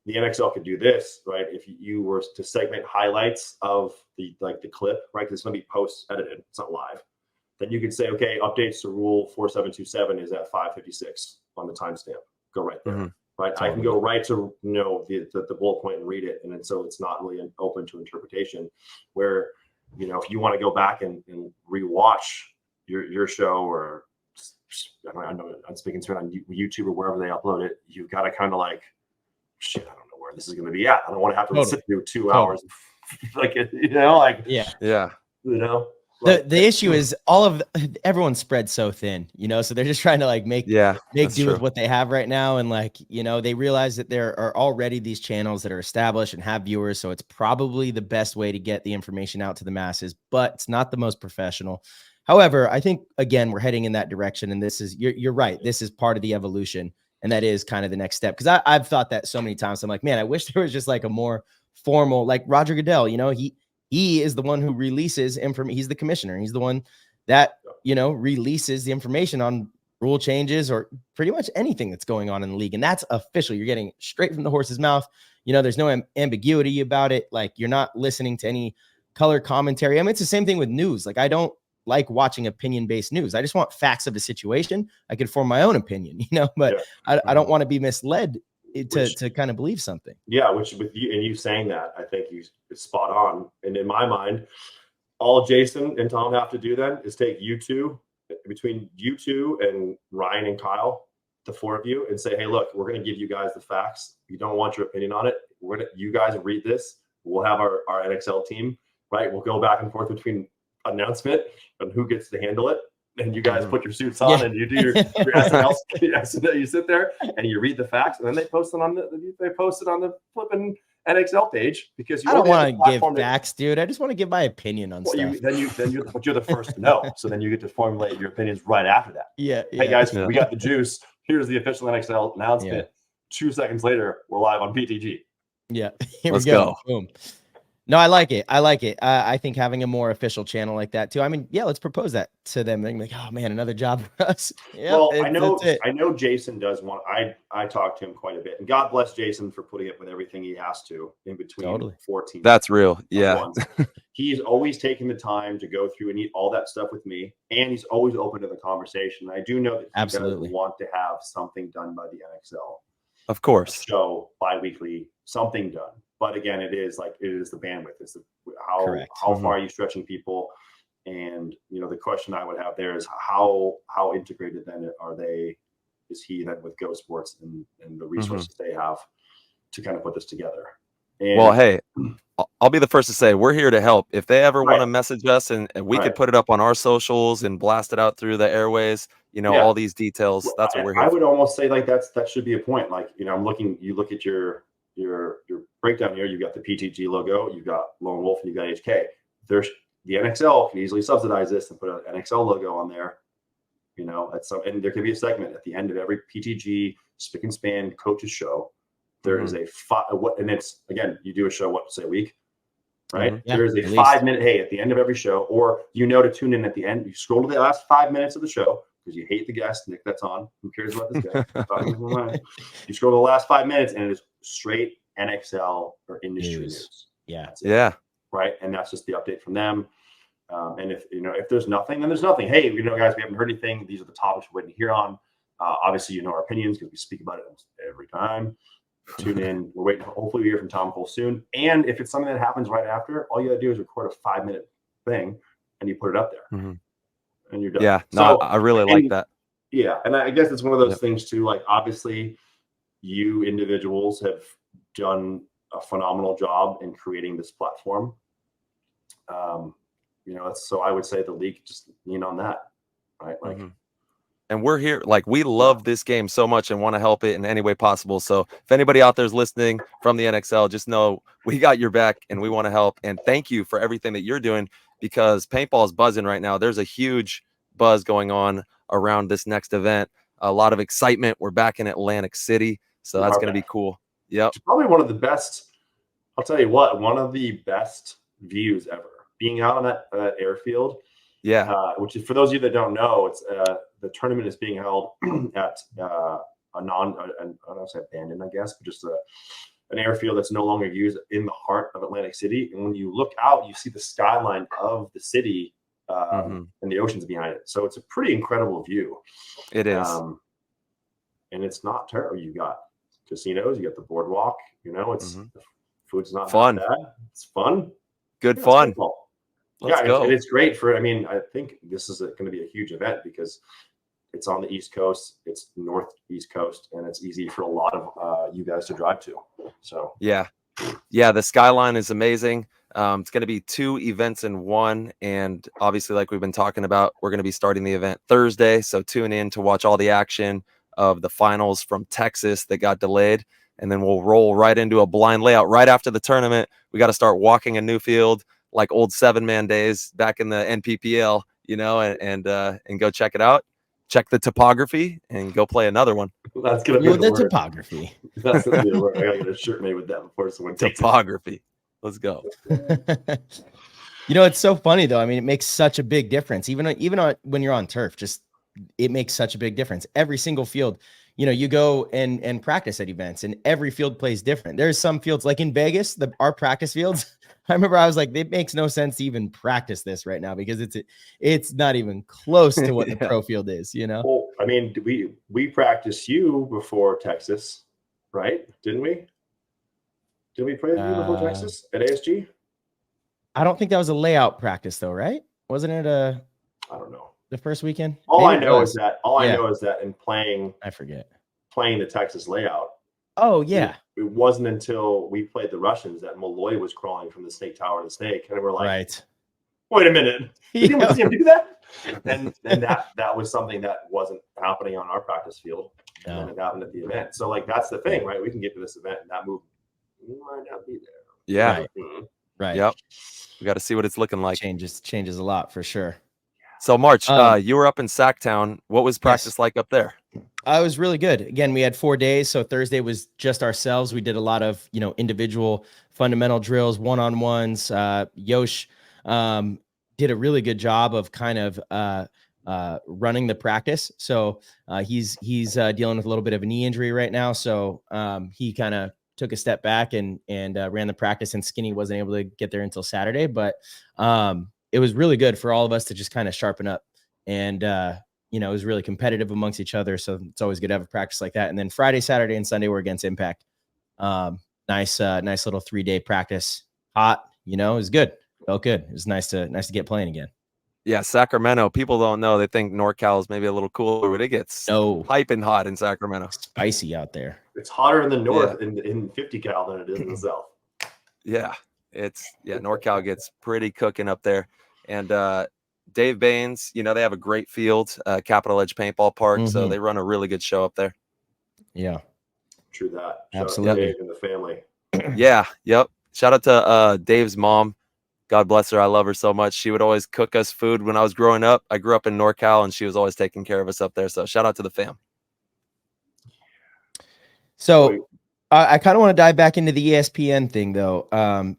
the NXL could do this, right? If you were to segment highlights of the clip, right? Because it's going to be post edited. It's not live. Then you could say, okay, updates to rule 4727 is at 5:56 on the timestamp. Go right there. Right. I can go right to the bullet point and read it. And then so it's not really open to interpretation, where, if you want to go back and rewatch your show, or I know I'm speaking to it on YouTube or wherever they upload it, you've got to kind of like, shit, I don't know where this is going to be at. I don't want to have to sit through 2 hours. The issue is everyone's spread so thin, so they're just trying to like make do with what they have right now. And like, they realize that there are already these channels that are established and have viewers. So it's probably the best way to get the information out to the masses, but it's not the most professional. However, I think, again, we're heading in that direction. And you're right. This is part of the evolution. And that is kind of the next step. Because I've thought that so many times. I'm like, man, I wish there was just like a more formal, like Roger Goodell, he is the one who releases information. He's the commissioner. He's the one that, releases the information on rule changes or pretty much anything that's going on in the league. And that's official. You're getting straight from the horse's mouth. There's no ambiguity about it. Like, you're not listening to any color commentary. I mean, it's the same thing with news. Like, I don't like watching opinion-based news. I just want facts of the situation. I can form my own opinion, but I don't want to be misled to kind of believe something. Yeah, which with you and you saying that, I think it's spot on. And in my mind, all Jason and Tom have to do then is take between you two and Ryan and Kyle, the four of you, and say, hey, look, we're going to give you guys the facts. You don't want your opinion on it. You guys read this. We'll have our NXL team, right? We'll go back and forth between announcement and who gets to handle it. And you guys put your suits on and you do your SNL. You sit there and you read the facts, and then they post it on the flipping NXL page because I don't want to give facts, dude. I just want to give my opinion on stuff. You're the first to know, so then you get to formulate your opinions right after that. Yeah. Hey guys, we got the juice. Here's the official NXL announcement. Yeah. 2 seconds later, we're live on PTG. Yeah, here we go. Boom. No, I like it. I think having a more official channel like that too. I mean, let's propose that to them. They're like, oh man, another job for us. Well, I know Jason does want. I talked to him quite a bit, and God bless Jason for putting up with everything he has to in between 14. That's real. Yeah, he's always taking the time to go through and eat all that stuff with me, and he's always open to the conversation. I do know that he does want to have something done by the NXL. Of course, show bi-weekly, something done. But again, it is the bandwidth. It's how far are you stretching people? And the question I would have there is how integrated then is he then with Go Sports and the resources they have to kind of put this together? And, well, hey, I'll be the first to say we're here to help. If they ever want to message us and we could put it up on our socials and blast it out through the airways, all these details. That's what we're here. I would almost say like that should be a point. Like, you look at your breakdown here. You've got the PTG logo, you've got Lone Wolf, and you've got HK. There's the NXL can easily subsidize this and put an NXL logo on there. And there could be a segment at the end of every PTG spick and span coaches show. There is and it's again, you do a show a week, right? Yeah, there is a 5-minute at the end of every show, or to tune in at the end. You scroll to the last 5 minutes of the show because you hate the guest, Nick. That's on. Who cares about this guy? You scroll to the last 5 minutes, and it is straight NXL or industry news. Yeah. Right. And that's just the update from them. And if there's nothing, then there's nothing. Hey, guys, we haven't heard anything. These are the topics we're waiting to hear on. Obviously, our opinions because we speak about it almost every time. Tune in. We're waiting. Hopefully, we hear from Tom Cole soon. And if it's something that happens right after, all you got to do is record a 5-minute thing and you put it up there. Mm-hmm. And you're done. Yeah. No, I really like that. Yeah. And I guess it's one of those things too. Like, obviously, you individuals have done a phenomenal job in creating this platform. So I would say the league just lean on that, right? Like, and we're here. Like, we love this game so much and want to help it in any way possible. So if anybody out there is listening from the NXL, just know we got your back and we want to help. And thank you for everything that you're doing because paintball is buzzing right now. There's a huge buzz going on around this next event. A lot of excitement. We're back in Atlantic City, so that's going to be cool. Yep. It's probably one of the best. I'll tell you what, one of the best views ever. Being out on that airfield. Yeah. Which is, for those of you that don't know, it's the tournament is being held at I don't know, say abandoned, I guess, but just an airfield that's no longer used in the heart of Atlantic City. And when you look out, you see the skyline of the city and the oceans behind it. So it's a pretty incredible view. It is. And it's not terrible. You got casinos, you got the boardwalk, it's the food's not fun. Bad. It's fun. Good fun. Let's go. It's great I think this is going to be a huge event because it's on the East Coast, it's Northeast Coast, and it's easy for a lot of you guys to drive to. So yeah, the skyline is amazing. It's going to be 2 events in one. And obviously, like we've been talking about, we're going to be starting the event Thursday. So tune in to watch all the action of the finals from Texas that got delayed. And then we'll roll right into a blind layout right after the tournament. We got to start walking a new field like old 7-man days back in the NPPL, and go check it out. Check the topography and go play another one. That's going to be the word. Topography. That's going to be the word. I got to get a shirt made with that before someone takes it. Topography. Let's go. It's so funny though. I mean, it makes such a big difference. Even when you're on turf, it makes such a big difference. Every single field, you go and practice at events, and every field plays different. There's some fields like in Vegas, our practice fields. I remember I was like, it makes no sense to even practice this right now because it's not even close to what the pro field is, Well, I mean, we practiced you before Texas, right? Didn't we? Did we play you before Texas at ASG? I don't think that was a layout practice though, right? Wasn't it I don't know. The first weekend? All I know is that in playing the Texas layout. Oh yeah. It wasn't until we played the Russians that Malloy was crawling from the snake tower to snake, and we're like, right. Wait a minute, did anyone see him do that? And that was something that wasn't happening on our practice field, and it happened at the event. So like that's the thing, right? We can get to this event and that move might not be there. Yeah. Right. Right. Yep. We got to see what it's looking like. Changes a lot for sure. So March, you were up in Sacktown. What was practice like up there? I was really good. Again, we had 4 days. So Thursday was just ourselves. We did a lot of, individual fundamental drills, one-on-ones. Yosh did a really good job of kind of running the practice. So he's dealing with a little bit of a knee injury right now. So he kind of took a step back and ran the practice, and Skinny wasn't able to get there until Saturday. But it was really good for all of us to just kind of sharpen up. And it was really competitive amongst each other. So it's always good to have a practice like that. And then Friday, Saturday, and Sunday were against Impact. Nice little 3-day practice. Hot, it was good. Felt good. It was nice to get playing again. Yeah, Sacramento. People don't know. They think NorCal is maybe a little cooler, but it gets piping hot in Sacramento. Spicy out there. It's hotter in the north in 50 cal than it is in the south. Yeah, NorCal gets pretty cooking up there. And Dave Baines, they have a great field, Capital Edge Paintball Park, so they run a really good show up there. Yeah, true that. Absolutely. Shout out to Dave and the family. Yeah, yep. Shout out to Dave's mom. God bless her. I love her so much. She would always cook us food when I was growing up. I grew up in NorCal, and she was always taking care of us up there. So shout out to the fam. So I kind of want to dive back into the ESPN thing, though.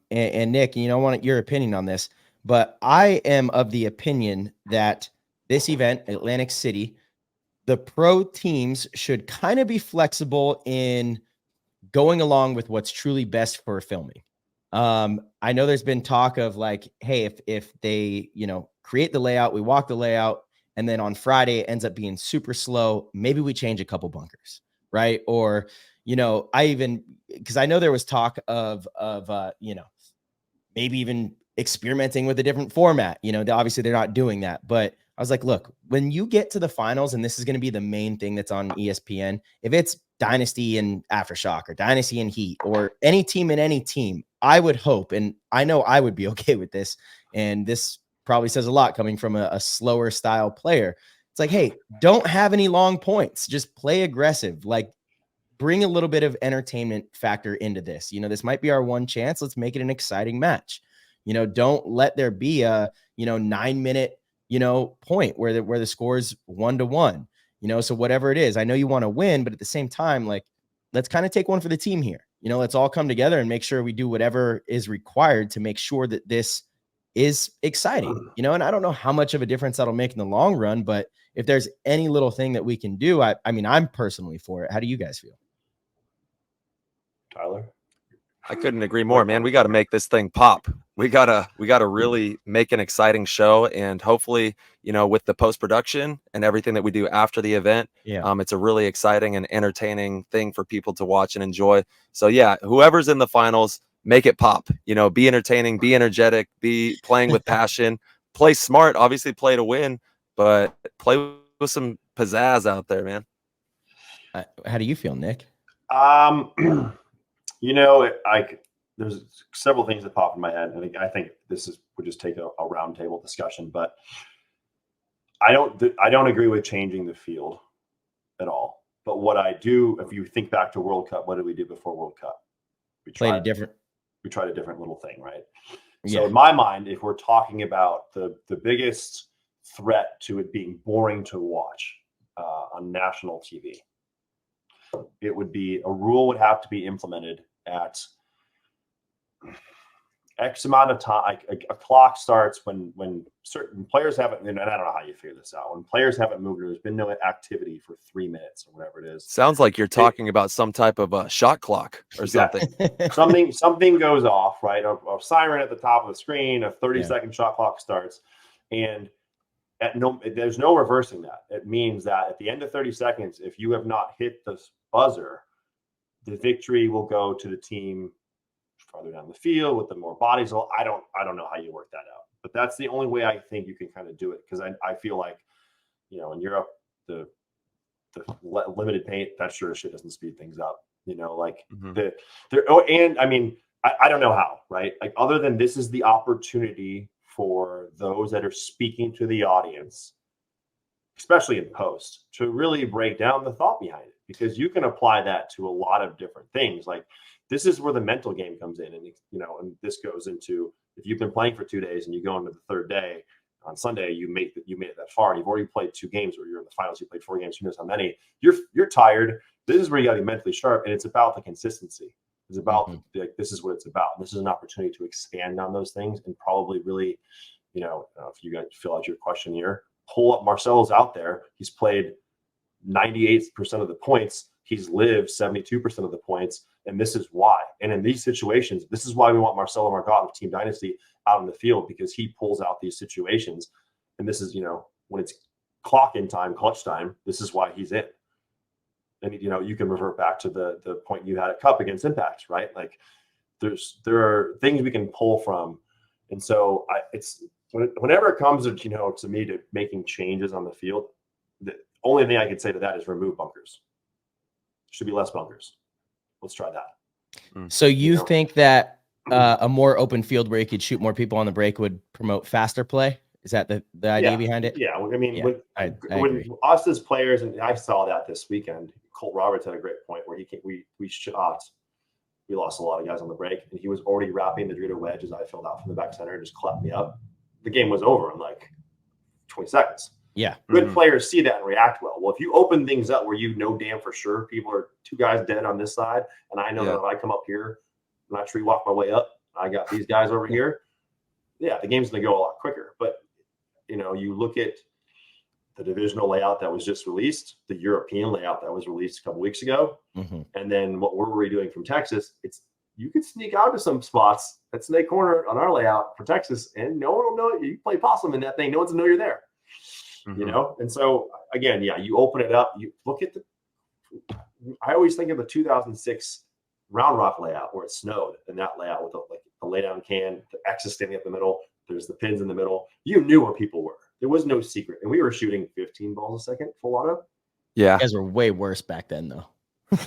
And Nick, I want your opinion on this. But I am of the opinion that this event, Atlantic City, the pro teams should kind of be flexible in going along with what's truly best for filming. I know there's been talk of like, hey, if they, create the layout, we walk the layout, and then on Friday it ends up being super slow, maybe we change a couple bunkers, right? Or, because I know there was talk of maybe even experimenting with a different format. Obviously they're not doing that, but I was like, look, when you get to the finals, and this is going to be the main thing that's on ESPN, if it's Dynasty and Aftershock or Dynasty and Heat or any team in any team, I would hope, and I know I would be okay with this, and this probably says a lot coming from a slower style player. It's like, hey, don't have any long points. Just play aggressive. Like, bring a little bit of entertainment factor into this. This might be our one chance. Let's make it an exciting match. Don't let there be a, 9-minute, point where the score is 1-1, so whatever it is, I know you want to win, but at the same time, like, let's kind of take one for the team here. Let's all come together and make sure we do whatever is required to make sure that this is exciting, and I don't know how much of a difference that'll make in the long run, but if there's any little thing that we can do, I mean, I'm personally for it. How do you guys feel? Tyler? I couldn't agree more, man. We got to make this thing pop. We gotta really make an exciting show, and hopefully, with the post-production and everything that we do after the event, it's a really exciting and entertaining thing for people to watch and enjoy. So yeah, whoever's in the finals, make it pop. Be entertaining, be energetic, be playing with passion, play smart. Obviously, play to win, but play with some pizzazz out there, man. How do you feel, Nick? there's several things that pop in my head, and I think would just take a roundtable discussion. But I don't agree with changing the field at all. But what I do, if you think back to World Cup, what did we do before World Cup? We tried a different little thing, right? Yeah. So in my mind, if we're talking about the biggest threat to it being boring to watch on national TV, it would be a rule would have to be implemented at X amount of time. A clock starts when certain players haven't, and I don't know how you figure this out. When players haven't moved, there's been no activity for 3 minutes or whatever it is. Sounds like you're talking about some type of a shot clock or something. something goes off, right? A siren at the top of the screen, a 30-second shot clock starts, and there's no reversing that. It means that at the end of 30 seconds, if you have not hit the buzzer, the victory will go to the team farther down the field with the more bodies. I don't know how you work that out, but that's the only way I think you can kind of do it, because I feel like, in Europe, the limited paint, that sure as shit doesn't speed things up. And I mean, I don't know how, right? Like, other than this is the opportunity for those that are speaking to the audience, especially in post, to really break down the thought behind it, because you can apply that to a lot of different things. Like, this is where the mental game comes in. And, and this goes into, if you've been playing for 2 days and you go into the third day on Sunday, you made it that far, and you've already played 2 games, or you're in the finals, you played 4 games, who knows how many, you're tired. This is where you got to be mentally sharp. And it's about the consistency. It's about this is what it's about. This is an opportunity to expand on those things, and probably really, if you guys fill out your question here, pull up Marcelo's out there. He's played 98% of the points. He's lived 72% of the points. And this is why. And in these situations, this is why we want Marcelo Margot of Team Dynasty out in the field, because he pulls out these situations. And this is, when it's clock in time, clutch time, this is why he's in. And, you can revert back to the point you had at Cup against Impact, right? Like, there are things we can pull from. And so whenever it comes to, to me, to making changes on the field, the only thing I could say to that is remove bunkers. Should be less bunkers. Let's try that. So you think that a more open field where you could shoot more people on the break would promote faster play? Is that the idea behind it? Yeah. I mean, I when us as players, and I saw that this weekend, Colt Roberts had a great point where we lost a lot of guys on the break, and he was already wrapping the Dorito wedge as I filled out from the back center and just clapped me up. The game was over in like 20 seconds. Yeah. Good players see that and react well. Well, if you open things up where damn for sure people are 2 guys dead on this side, and I know that if I come up here and I tree walk my way up, I got these guys over here. Yeah, the game's going to go a lot quicker. But, you look at the divisional layout that was just released, the European layout that was released a couple weeks ago, and then what we're redoing from Texas, you could sneak out to some spots at Snake Corner on our layout for Texas, and no one will know it. You play possum in that thing. No one's going to know you're there. And so again, you open it up, you look at I always think of the 2006 Round Rock layout where it snowed, and that layout with the lay down can, the X's standing up the middle, there's the pins in the middle. You knew where people were. There was no secret. And we were shooting 15 balls a second full auto. Yeah. You guys were way worse back then, though.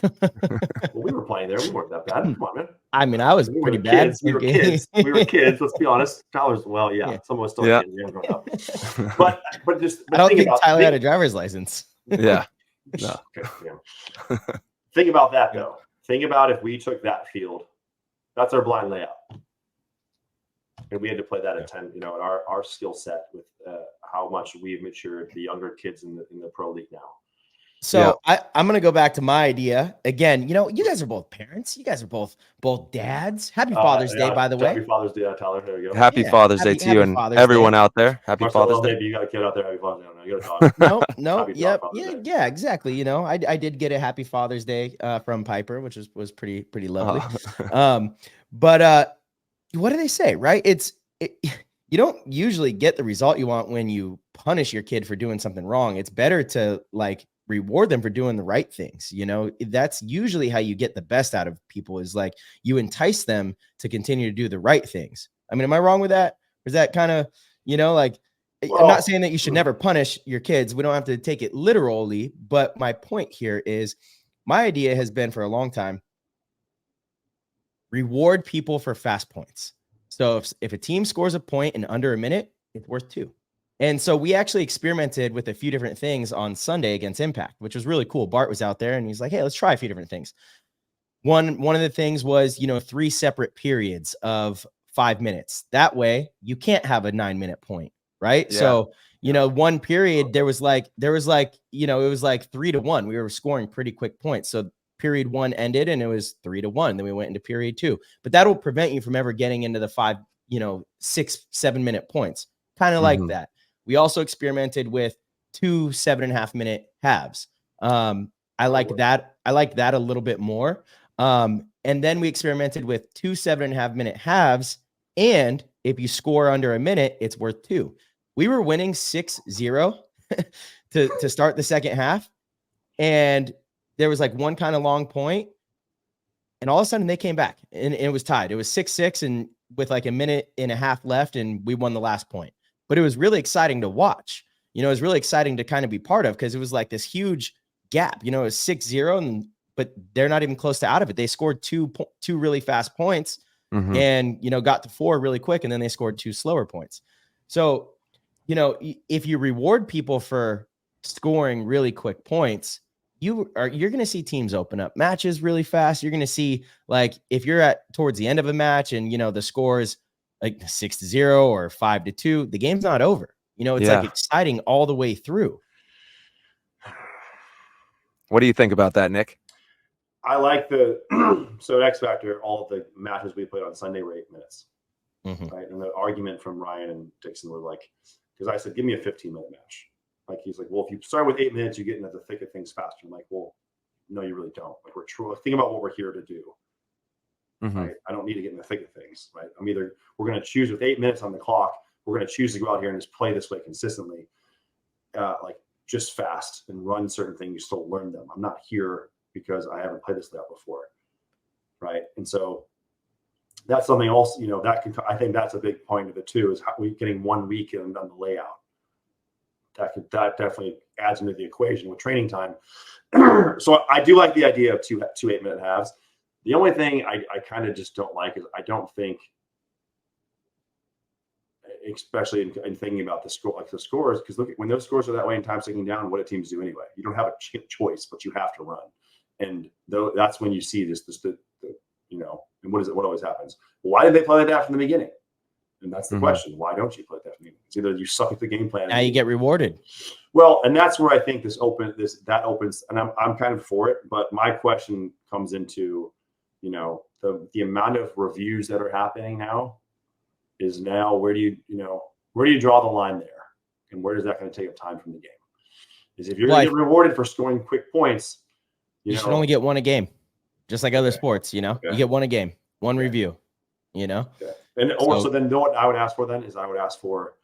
Well, we were playing there. We weren't that bad. Come on, man. I mean, I was pretty bad. We were kids. Let's be honest. Tyler's, some of us still kids. We haven't grown up. But I don't think Tyler had a driver's license. Yeah. No. Think about that, though. Think about if we took that field. That's our blind layout. And we had to play that at 10, at our skill set with how much we've matured, the younger kids in the pro league now. So I'm going to go back to my idea again. You guys are both parents. You guys are both dads. Happy Father's Day, by the way. Happy Father's Day, Tyler. There you go. Happy Father's Day to you and everyone out there. Happy Marcelo, Father's Day. Maybe you got a kid out there. Happy Father's Day. You got a dog. No. Yeah, exactly. I did get a Happy Father's Day from Piper, which was pretty lovely. But what do they say, right? You don't usually get the result you want when you punish your kid for doing something wrong. It's better to reward them for doing the right things. That's usually how you get the best out of people, is you entice them to continue to do the right things. I mean, am I wrong with that? Or is that kind of, I'm not saying that you should never punish your kids. We don't have to take it literally, but my point here is my idea has been for a long time, reward people for fast points. So if a team scores a point in under a minute, it's worth 2. And so we actually experimented with a few different things on Sunday against Impact, which was really cool. Bart was out there and he's like, hey, let's try a few different things. One of the things was, 3 separate periods of 5 minutes. That way you can't have a 9-minute point, right? Yeah. So, one period it was like 3-1. We were scoring pretty quick points. So period 1 ended and it was 3-1. Then we went into period 2, but that'll prevent you from ever getting into the 5, 6-7 minute points. Kind of like that. We also experimented with 2 7.5-minute halves. I like that. I like that a little bit more. And then we experimented with 2 7.5-minute halves. And if you score under a minute, it's worth 2. We were winning 6-0 to start the second half. And there was like one kind of long point, and all of a sudden they came back and it was tied. It was 6-6 and with like a minute and a half left, and we won the last point. But it was really exciting to watch. It was really exciting to kind of be part of, because it was like this huge gap. It was 6-0, but they're not even close to out of it. They scored two really fast points and, got to 4 really quick, and then they scored 2 slower points. So, if you reward people for scoring really quick points, you're going to see teams open up matches really fast. You're going to see, like, if you're towards the end of a match and, the score is like 6-0 or 5-2, the game's not over. It's like exciting all the way through. What do you think about that, Nick? I like so X Factor, all of the matches we played on Sunday were 8 minutes. Right. And the argument from Ryan and Dixon were like, because I said, give me a 15-minute match. Like, he's like, well, if you start with 8 minutes, you get into the thick of things faster. I'm like, well, no, you really don't. Like, we're true. Think about what we're here to do. Right? I don't need to get in the thick of things. Right? We're going to choose with 8 minutes on the clock. We're going to choose to go out here and just play this way consistently, like just fast and run certain things. You still learn them. I'm not here because I haven't played this layout before. Right. And so that's something else, I think that's a big point of it too, is how we getting 1 weekend on the layout. That definitely adds into the equation with training time. So I do like the idea of two 8-minute halves. The only thing I kind of just don't like is I don't think, especially in thinking about the score, like the scores, because look, when those scores are that way and time's ticking down, what do teams do anyway? You don't have a choice, but you have to run. And that's when you see this, and what always happens? Well, why did they play like that from the beginning? And that's the question. Why don't you play that from the beginning? It's either you suck at the game plan. Now you get rewarded. Well, and that's where I think that opens, and I'm kind of for it, but my question comes into, the amount of reviews that are happening now is now where do you draw the line there? And where is that going to take up time from the game? Is if you're going to get rewarded for scoring quick points, you should only get 1 a game, just like other sports, you get 1 a game, 1 review, And also then what I would ask for then is I would ask for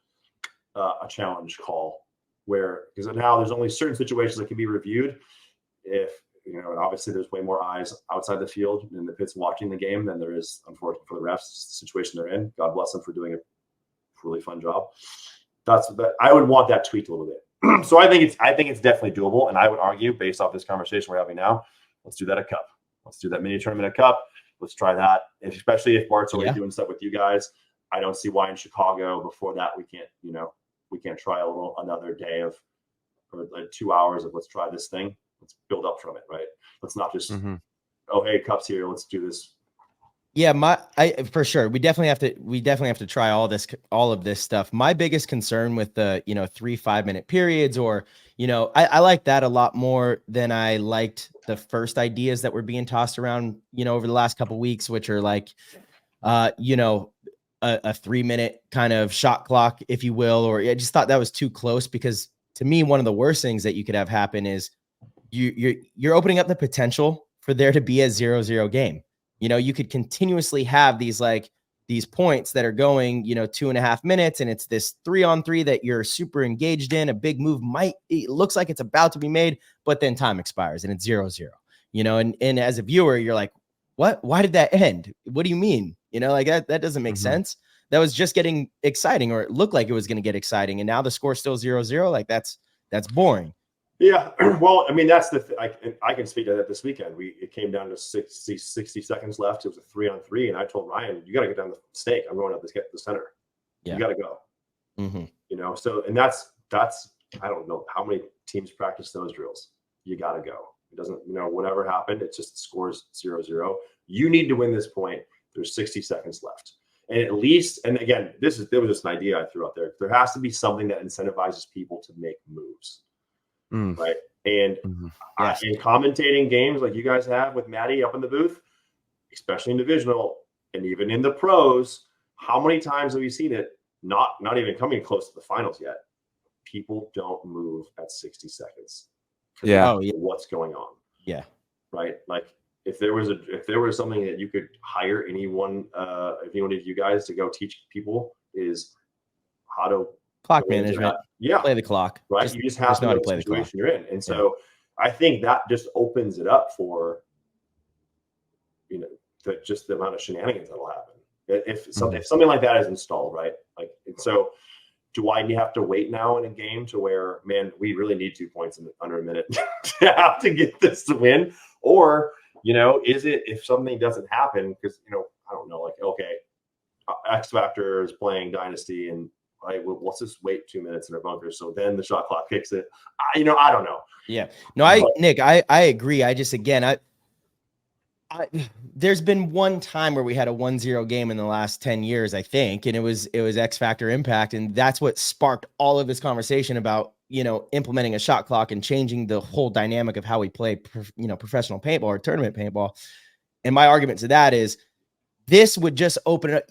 a challenge call because now there's only certain situations that can be reviewed. If, obviously there's way more eyes outside the field and the pits watching the game than there is, unfortunately, for the refs. It's the situation they're in. God bless them for doing a really fun job. I would want that tweaked a little bit. So I think it's definitely doable. And I would argue, based off this conversation we're having now, let's do that at Cup. Let's do that mini tournament at Cup. Let's try that. Especially if Bart's already doing stuff with you guys. I don't see why in Chicago before that we can't try another day or like 2 hours of let's try this thing. Let's build up from it, right? Let's not just hey, Cup's here, let's do this. Yeah, for sure. We definitely have to try all of this stuff. My biggest concern with the 3 5-minute periods, or I like that a lot more than I liked the first ideas that were being tossed around over the last couple of weeks, which are like a 3-minute kind of shot clock, if you will. Or I just thought that was too close, because to me, one of the worst things that you could have happen is you're opening up the potential for there to be a 0-0 game. You could continuously have these points that are going, 2.5 minutes, and it's this 3-on-3 that you're super engaged in. A big move it looks like it's about to be made, but then time expires and it's 0-0, and as a viewer, you're like, what? Why did that end? What do you mean? That doesn't make sense. That was just getting exciting, or it looked like it was going to get exciting. And now the score's still 0-0. Like that's boring. Yeah, well, I mean, that's I can speak to that this weekend. It came down to 60 seconds left. It was a 3-on-3, and I told Ryan, "You got to get down the stake. I'm going up the center. Yeah. You got to go." Mm-hmm. You know, so and that's I don't know how many teams practice those drills. You got to go. It doesn't, whatever happened, it just scores 0-0. You need to win this point. There's 60 seconds left. And at least, and again, there was just an idea I threw out there. There has to be something that incentivizes people to make moves. Right. And in commentating games like you guys have with Maddie up in the booth, especially in divisional and even in the pros, how many times have you seen it? Not even coming close to the finals yet. People don't move at 60 seconds. Yeah. What's going on? Yeah. Right. Like if there was something that you could hire any one of you guys to go teach people is how to clock management. Yeah. Play the clock. Right. You just have to know the situation you're in. And so I think that just opens it up for, just the amount of shenanigans that'll happen. If something like that is installed, right? Like, and so do I have to wait now in a game to where, man, we really need 2 points in under a minute to have to get this to win? Or, is it if something doesn't happen, because, I don't know, like, okay, X Factor is playing Dynasty and let's just wait 2 minutes in our bunker. So then the shot clock kicks it. I don't know. Yeah. No, Nick, I agree. I just, again, there's been one time where we had a 1-0 game in the last 10 years, I think, and it was X Factor impact. And that's what sparked all of this conversation about, implementing a shot clock and changing the whole dynamic of how we play, professional paintball or tournament paintball. And my argument to that is this would just open it up.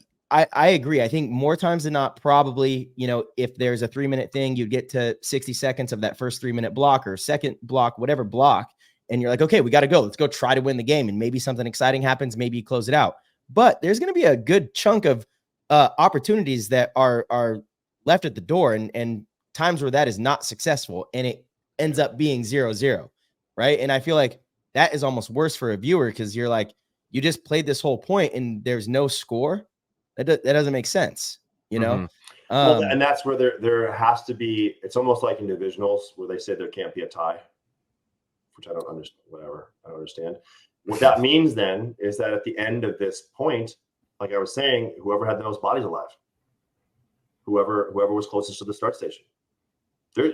I agree. I think more times than not, probably, if there's a 3-minute thing, you'd get to 60 seconds of that first 3-minute block or second block, whatever block. And you're like, okay, we got to go. Let's go try to win the game. And maybe something exciting happens. Maybe you close it out. But there's going to be a good chunk of opportunities that are left at the door and times where that is not successful and it ends up being 0-0. Right. And I feel like that is almost worse for a viewer because you're like, you just played this whole point and there's no score. That doesn't make sense, Well, and that's where there has to be. It's almost like in divisionals where they say there can't be a tie, which I don't understand. Whatever, I don't understand. What that means then is that at the end of this point, like I was saying, whoever had the most bodies alive, whoever was closest to the start station,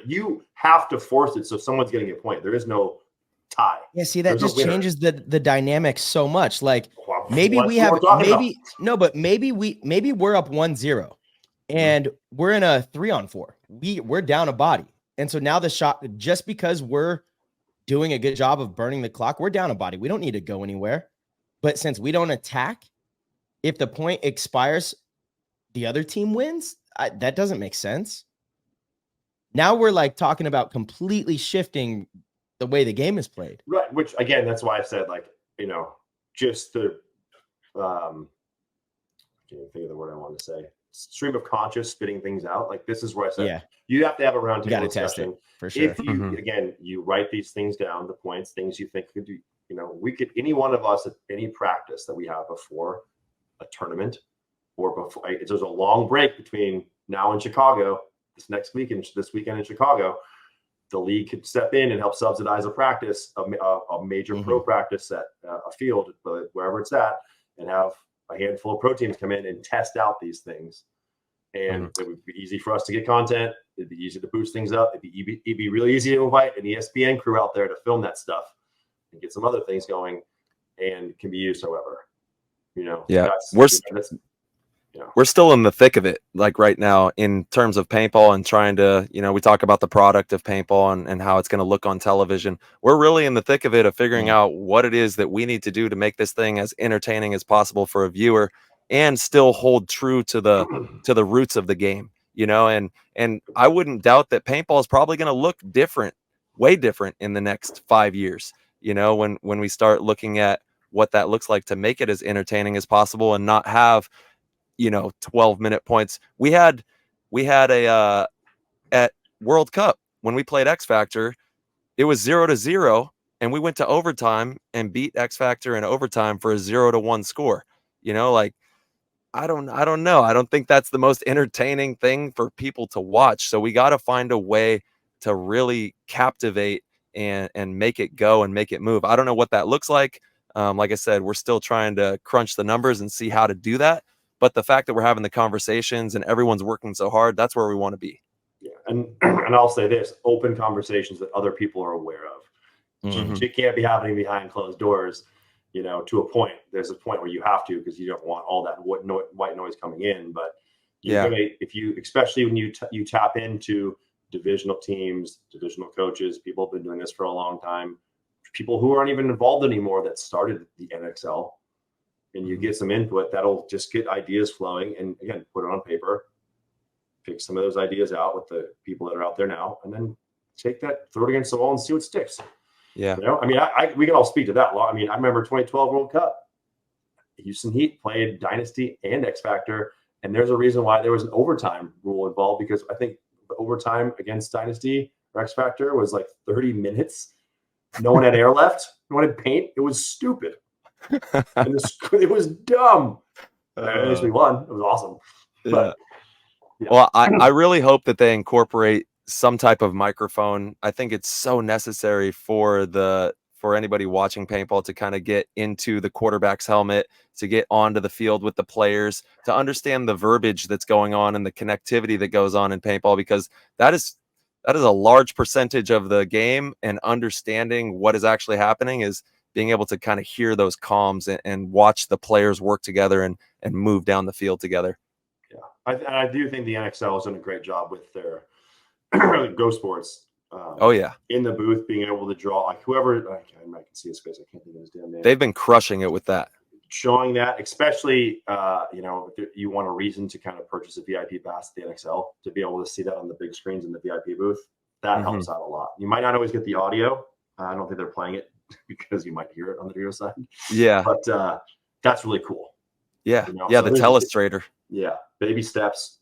you have to force it so someone's getting a point. There is no tie. Yeah, see, that just changes the dynamic so much. Like maybe we have maybe we're up 1-0 and we're in a 3-on-4. We're down a body. And so now the shot, just because we're doing a good job of burning the clock, we're down a body. We don't need to go anywhere. But since we don't attack, if the point expires, the other team wins. That doesn't make sense. Now we're like talking about completely shifting the way the game is played. Right. Which again, that's why I said, like, just the I can't even think of the word I want to say. Stream of conscious spitting things out. Like this is where I said you have to have a roundtable discussion. For sure. If you again you write these things down, the points, things you think could do, we could, any one of us at any practice that we have before a tournament or before there's a long break between now and Chicago, this weekend in Chicago, the league could step in and help subsidize a practice, a major pro practice at a field, wherever it's at, and have a handful of pro teams come in and test out these things. And it would be easy for us to get content. It'd be easy to boost things up. It'd be really easy to invite an ESPN crew out there to film that stuff and get some other things going, and it can be used however. Yeah, we're still in the thick of it, like right now, in terms of paintball and trying to, we talk about the product of paintball and how it's going to look on television. We're really in the thick of it, of figuring out what it is that we need to do to make this thing as entertaining as possible for a viewer and still hold true to the roots of the game, and I wouldn't doubt that paintball is probably going to look different, way different in the next 5 years, when we start looking at what that looks like to make it as entertaining as possible and not have 12-minute points. We had a at World Cup when we played X Factor, it was 0-0 and we went to overtime and beat X Factor in overtime for a 0-1 score. I don't know. I don't think that's the most entertaining thing for people to watch. So we got to find a way to really captivate and make it go and make it move. I don't know what that looks like. Like I said, we're still trying to crunch the numbers and see how to do that. But the fact that we're having the conversations and everyone's working so hard, that's where we want to be. Yeah, and I'll say this: open conversations that other people are aware of. It can't be happening behind closed doors. To a point. There's a point where you have to, because you don't want all that white noise coming in. But especially when you tap into divisional teams, divisional coaches, people have been doing this for a long time. People who aren't even involved anymore that started the NXL, and you get some input that'll just get ideas flowing, and again, put it on paper, pick some of those ideas out with the people that are out there now, and then take that, throw it against the wall and see what sticks. Yeah. We can all speak to that. I remember 2012 World Cup, Houston Heat played Dynasty and X Factor, and there's a reason why there was an overtime rule involved, because I think the overtime against Dynasty or X Factor was like 30 minutes. No one had air left. No one had paint. It was stupid. It was dumb. At least we won. It was awesome. But, yeah. Well, I really hope that they incorporate some type of microphone. I think it's so necessary for anybody watching paintball to kind of get into the quarterback's helmet, to get onto the field with the players, to understand the verbiage that's going on and the connectivity that goes on in paintball, because that is a large percentage of the game, and understanding what is actually happening is being able to kind of hear those comms and watch the players work together and move down the field together. Yeah. I do think the NXL has done a great job with their Go Sports. In the booth, being able to draw, like whoever, I can see his face. I can't think of his damn name. They've been crushing it with that. Showing that, especially, if you want a reason to kind of purchase a VIP pass at the NXL, to be able to see that on the big screens in the VIP booth, that helps out a lot. You might not always get the audio. I don't think they're playing it because you might hear it on the video side. Yeah. But that's really cool. Yeah. So the telestrator. Yeah. Baby steps.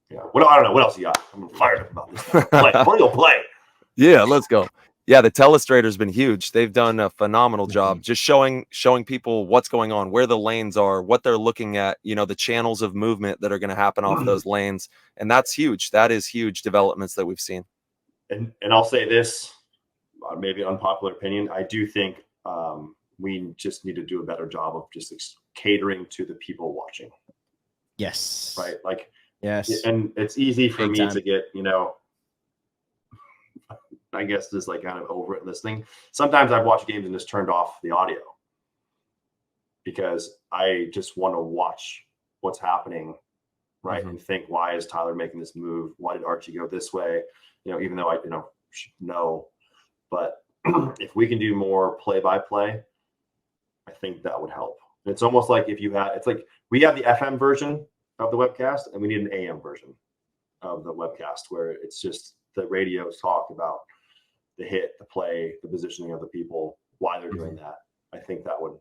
Yeah. I don't know. What else you got? I'm fired up about this. Play. Yeah, let's go. Yeah, the telestrator's been huge. They've done a phenomenal job just showing people what's going on, where the lanes are, what they're looking at, the channels of movement that are going to happen off those lanes. And that's huge. That is huge developments that we've seen. And I'll say this, maybe unpopular opinion. I do think we just need to do a better job of just catering to the people watching. Yes. Right. Like, yes. And it's easy for me to get, I guess just like kind of over it listening. Sometimes I've watched games and just turned off the audio because I just want to watch what's happening, right? And think, why is Tyler making this move? Why did Archie go this way? Even though I should know, but if we can do more play-by-play, I think that would help. And it's almost like it's like we have the FM version of the webcast and we need an AM version of the webcast where it's just the radios talk about the hit, the play, the positioning of the people, why they're doing that. I think that would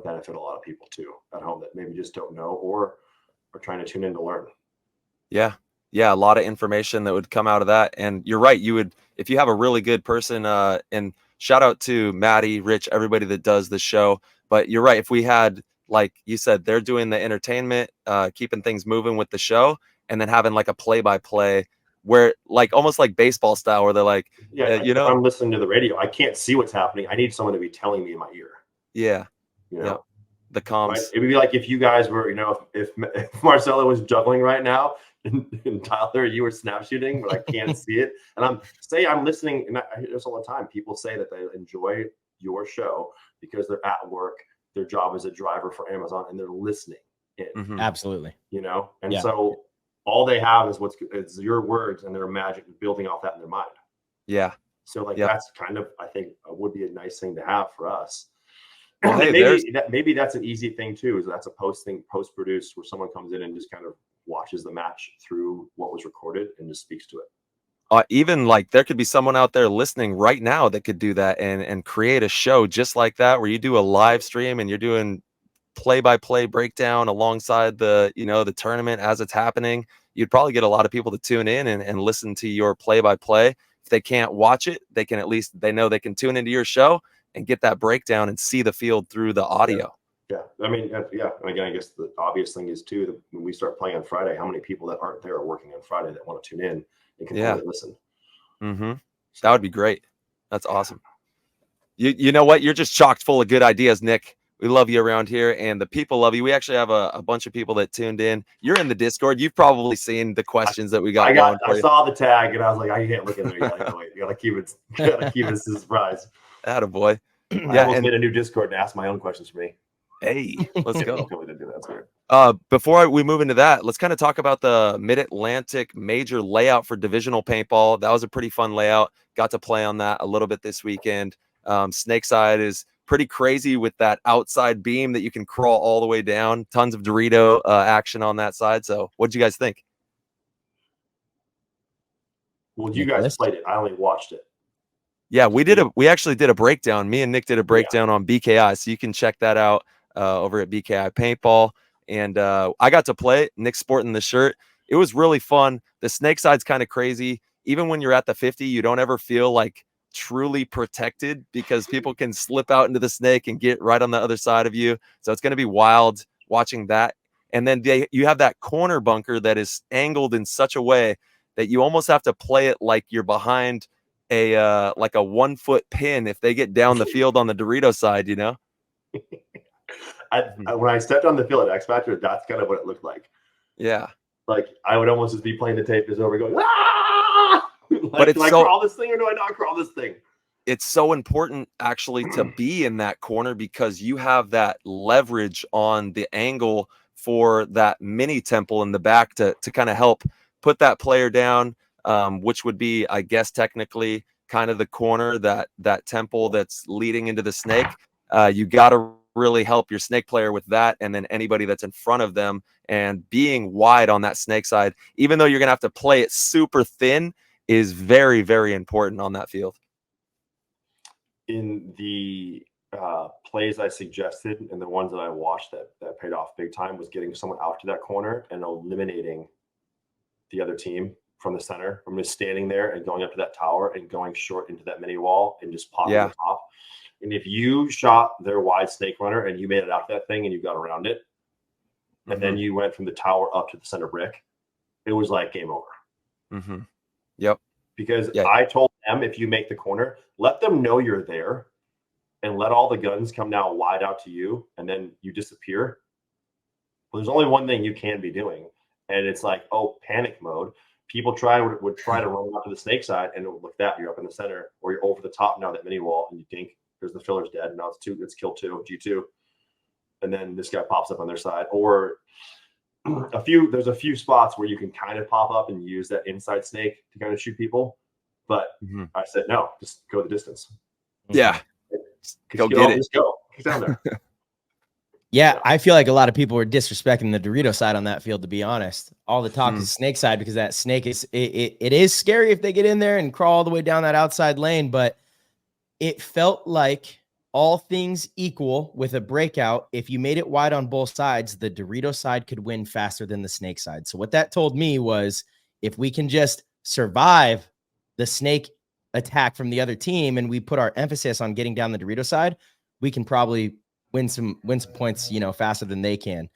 benefit a lot of people too at home that maybe just don't know or are trying to tune in to learn. Yeah. A lot of information that would come out of that. And you're right. You would, if you have a really good person, and shout out to Maddie, Rich, everybody that does the show. But you're right. If we had, like you said, they're doing the entertainment, keeping things moving with the show, and then having like a play-by-play where like almost like baseball style, where they're like, I'm listening to the radio. I can't see what's happening. I need someone to be telling me in my ear. Yeah. The comms. Right? It would be like if you guys were, if Marcelo was juggling right now and Tyler, you were snap shooting, but I can't see it. And I'm listening, and I hear this all the time. People say that they enjoy your show because they're at work. Their job is a driver for Amazon and they're listening in. Absolutely. And so all they have is it's your words and their magic building off that in their mind. Yeah. So that's kind of, I think, would be a nice thing to have for us. Well, maybe that's an easy thing too, is that's a post-produced where someone comes in and just kind of watches the match through what was recorded and just speaks to it. Even like there could be someone out there listening right now that could do that and create a show just like that, where you do a live stream and you're doing play-by-play breakdown alongside the tournament as it's happening. You'd probably get a lot of people to tune in and listen to your play-by-play. If they can't watch it, they can they know they can tune into your show and get that breakdown and see the field through the audio. Yeah. I mean, And again, I guess the obvious thing is too, that when we start playing on Friday, how many people that aren't there are working on Friday that want to tune in and can listen. That would be great. That's awesome. You know what? You're just chocked full of good ideas, Nick. We love you around here, and the people love you. We actually have a bunch of people that tuned in. You're in the Discord. You've probably seen the questions that we got. I saw the tag, and I was like, I can't look in there yet. Wait, you gotta keep it a surprise. Attaboy. I almost made a new Discord and asked my own questions for me. Hey, let's go. That's weird. Before we move into that, let's kind of talk about the Mid-Atlantic major layout for divisional paintball. That was a pretty fun layout. Got to play on that a little bit this weekend. Snakeside is pretty crazy with that outside beam that you can crawl all the way down. Tons of Dorito action on that side. So what'd you guys think? Well, you guys played it. I only watched it. Yeah, we actually did a breakdown. Me and Nick did a breakdown on BKI. So you can check that out over at BKI Paintball. And I got to play it. Nick's sporting the shirt. It was really fun. The snake side's kind of crazy. Even when you're at the 50, you don't ever feel like truly protected because people can slip out into the snake and get right on the other side of you. So it's going to be wild watching that. And then you have that corner bunker that is angled in such a way that you almost have to play it like you're behind a like a 1 foot pin if they get down the field on the Dorito side, you know. When I stepped on the field at X Factor, that's kind of what it looked like. Yeah, like I would almost just be playing the tape is over, going, ah! But it's do I crawl this thing or do I not crawl this thing? It's so important actually to be in that corner because you have that leverage on the angle for that mini temple in the back to kind of help put that player down, which would be, I guess, technically kind of the corner, that temple that's leading into the snake. You got to really help your snake player with that, and then anybody that's in front of them, and being wide on that snake side, even though you're going to have to play it super thin, is very, very important on that field. In the plays I suggested and the ones that I watched that paid off big time was getting someone out to that corner and eliminating the other team from the center. I'm just standing there and going up to that tower and going short into that mini wall and just popping the top. And if you shot their wide snake runner and you made it out to that thing and you got around it, and then you went from the tower up to the center brick, it was like game over. Yep. Because I told them, if you make the corner, let them know you're there and let all the guns come now wide out to you, and then you disappear. Well, there's only one thing you can be doing, and it's like, panic mode. People would try to run out to the snake side, and it would look that you're up in the center, or you're over the top now that mini wall, and you think there's the filler's dead. Now it's kill 2, G2, and then this guy pops up on their side. Or there's a few spots where you can kind of pop up and use that inside snake to kind of shoot people. But I said, no, just go the distance. Yeah. Go get it. Just go. Get down there. Yeah, I feel like a lot of people were disrespecting the Dorito side on that field, to be honest. All the talk is snake side, because that snake it is scary if they get in there and crawl all the way down that outside lane. But it felt like, all things equal, with a breakout, if you made it wide on both sides, the Dorito side could win faster than the snake side. So what that told me was, if we can just survive the snake attack from the other team and we put our emphasis on getting down the Dorito side, we can probably win some points, faster than they can.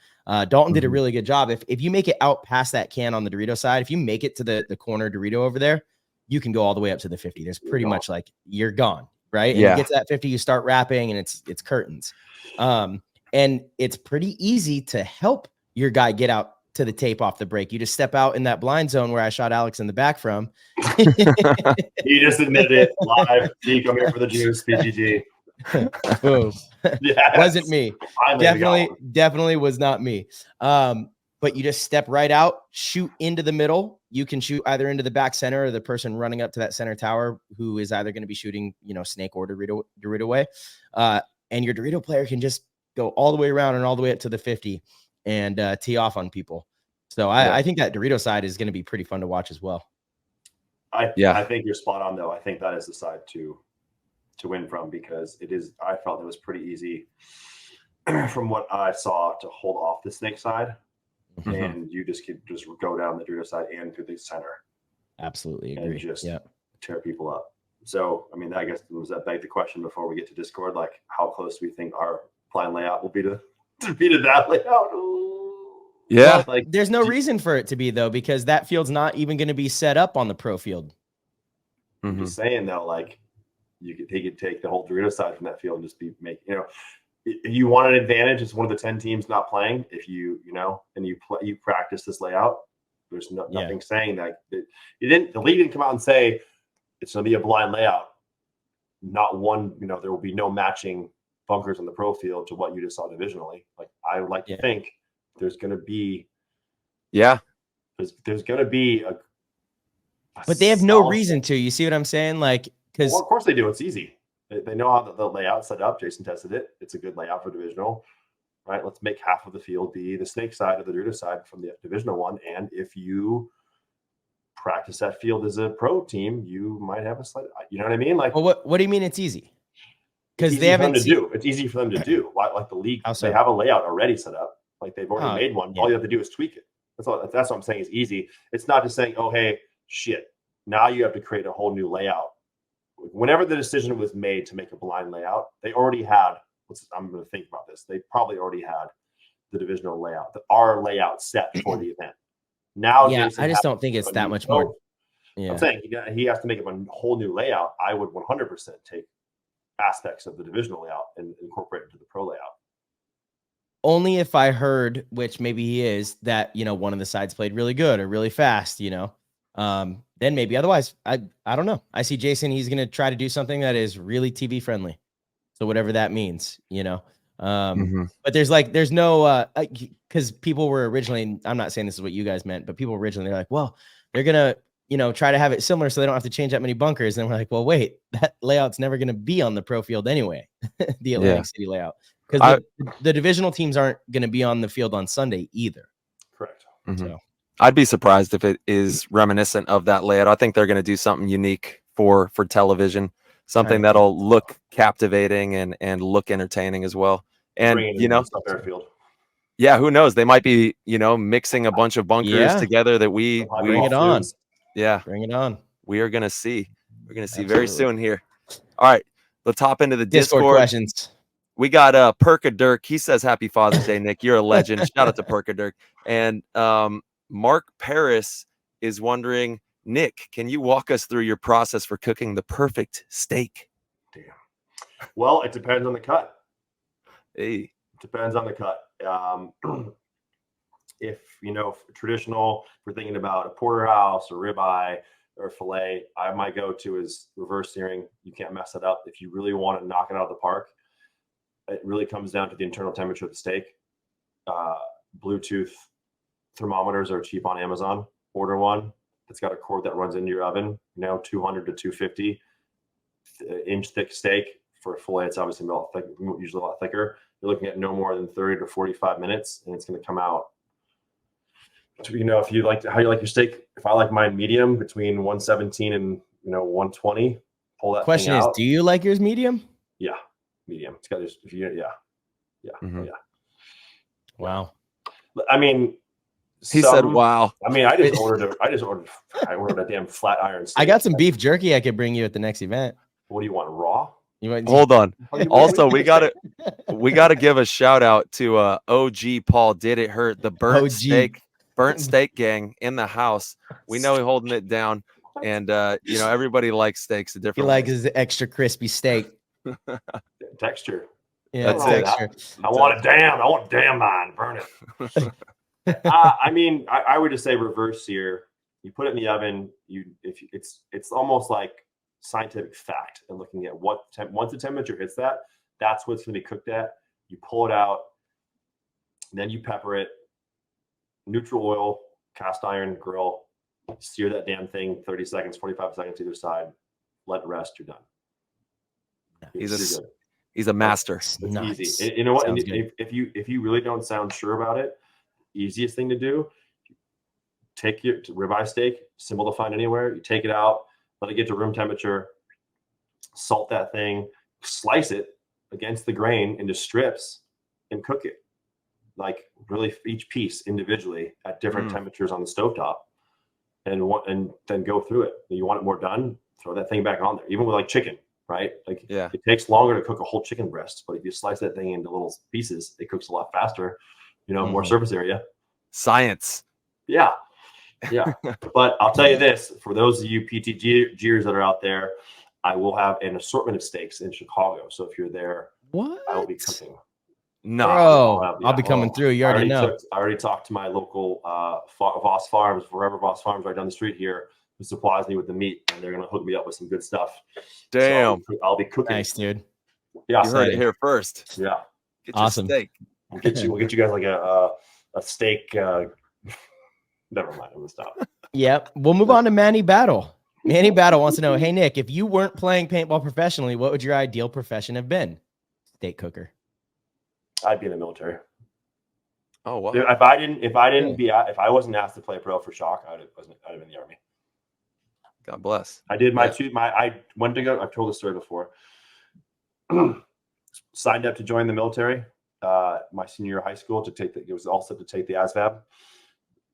Dalton did a really good job. If you make it out past that can on the Dorito side, if you make it to the corner Dorito over there, you can go all the way up to the 50. There's pretty much like you're gone. Right. And you get to that 50, you start wrapping, and it's curtains. And it's pretty easy to help your guy get out to the tape off the break. You just step out in that blind zone where I shot Alex in the back from. He just admitted it live. He come here for the juice, PGG. Boom. Yes. Wasn't me. Definitely was not me. But you just step right out, shoot into the middle. You can shoot either into the back center or the person running up to that center tower, who is either going to be shooting, snake or Dorito way. And your Dorito player can just go all the way around and all the way up to the 50 and tee off on people. So I think that Dorito side is going to be pretty fun to watch as well. I think you're spot on, though. I think that is the side to win from, because I felt it was pretty easy from what I saw to hold off the snake side. And you just could just go down the Dorito side and through the center. Absolutely agree. And just tear people up. So, I mean, I guess that beg the question before we get to Discord, like, how close do we think our plan layout will be to that layout? Yeah. Well, there's no reason for it to be, though, because that field's not even going to be set up on the pro field. I'm just saying though, like he could take the whole Dorito side from that field and just if you want an advantage, it's one of the 10 teams not playing. If you practice this layout, there's nothing saying that the league didn't come out and say it's going to be a blind layout. Not one, there will be no matching bunkers on the pro field to what you just saw divisionally. Like I would like to think there's going to be, there's going to be a but they have no reason to. You see what I'm saying? Like, because of course they do. It's easy. They know how the layout's set up. Jason tested it. It's a good layout for divisional, right? Let's make half of the field be the snake side of the Dorito side from the divisional one. And if you practice that field as a pro team, you might have a slight, you know what I mean? Like, well, what do you mean it's easy? Because they haven't it's easy for them to do. Like the league, they have a layout already set up. Like they've already made one. All you have to do is tweak it. That's what I'm saying is easy. It's not just saying, oh, hey, shit, now you have to create a whole new layout. Whenever the decision was made to make a blind layout, they already had, I'm going to think about this. They probably already had the divisional layout, our layout set for the event. Now, I just don't think it's that much more. I'm saying he has to make up a whole new layout. I would 100% take aspects of the divisional layout and incorporate it into the pro layout. Only if I heard, which maybe he is, that, one of the sides played really good or really fast, then maybe. Otherwise, I don't know. I see Jason, he's going to try to do something that is really TV friendly. So whatever that means, but there's no, because people were originally, I'm not saying this is what you guys meant, but people originally, they're like, well, they're going to, try to have it similar so they don't have to change that many bunkers. And we're like, well, wait, that layout's never going to be on the pro field anyway, the Atlantic City layout. Because the divisional teams aren't going to be on the field on Sunday either. Correct. So. I'd be surprised if it is reminiscent of that layout. I think they're going to do something unique for television, something that'll look captivating and look entertaining as well. And airfield. Yeah, who knows? They might be, mixing a bunch of bunkers together that we bring it on. Yeah, bring it on. We are going to see. We're going to see very soon here. All right, let's hop into the Discord questions. We got Perka Dirk. He says, "Happy Father's Day, Nick. You're a legend." Shout out to Perka Dirk. And Mark Paris is wondering, Nick, can you walk us through your process for cooking the perfect steak? Damn. Well, it depends on the cut. Hey. It depends on the cut. If traditional, if we're thinking about a porterhouse or ribeye or filet, my go-to is reverse searing. You can't mess it up. If you really want to knock it out of the park, it really comes down to the internal temperature of the steak. Bluetooth thermometers are cheap on Amazon. Order one. It's got a cord that runs into your oven. 200 to 250 inch thick steak. For a fillet, it's obviously usually a lot thicker. You're looking at no more than 30 to 45 minutes, and it's going to come out. If you like how you like your steak, if I like mine medium, between 117 and 120, pull that. Question is, do you like yours medium? Yeah, medium. It's got this. Wow. I mean, he said, "Wow." I mean, I ordered a damn flat iron steak. I got some beef jerky I could bring you at the next event. What do you want, raw? Hold on. Also, we gotta give a shout out to OG Paul. Did it hurt? The burnt steak gang in the house. We know he's holding it down, and everybody likes steaks a different. He likes his extra crispy steak. Texture. Yeah, that's texture. I want damn mine. Burn it. I mean, I would just say reverse sear. You put it in the oven. It's almost like scientific fact and looking at once the temperature hits that's what's going to be cooked at. You pull it out, then you pepper it, neutral oil, cast iron grill, sear that damn thing 30 seconds, 45 seconds either side, let it rest, you're done. He's a master. It's easy. You know what? If you really don't sound sure about it, easiest thing to do, take your ribeye steak, simple to find anywhere, you take it out, let it get to room temperature, salt that thing, slice it against the grain into strips, and cook it. Like really each piece individually at different temperatures on the stovetop, and then go through it. You want it more done, throw that thing back on there. Even with like chicken, right? Like it takes longer to cook a whole chicken breast, but if you slice that thing into little pieces, it cooks a lot faster, more surface area. Science. Yeah. Yeah. But I'll tell you this, for those of you PTGers that are out there, I will have an assortment of steaks in Chicago. So if you're there, What? I will be cooking. No. Bro, I'll be coming through. You already know. I already talked to my local Voss Farms, Forever Voss Farms, right down the street here, who supplies me with the meat, and they're gonna hook me up with some good stuff. Damn. So I'll be cooking. Nice, dude. Yeah, You heard it here first. Yeah, Get Awesome. your steak. we'll get you guys like a steak. Never mind, I'm gonna stop. Yep. We'll move on to Manny Battle. Manny Battle wants to know, hey Nick, if you weren't playing paintball professionally, what would your ideal profession have been? Steak cooker. I'd be in the military. Oh wow. If I wasn't asked to play pro for Shock, I'd have been in the Army. God bless. I did I went to go. I've told this story before. Signed up to join the military my senior year of high school it was all set to take the AHSBIZ.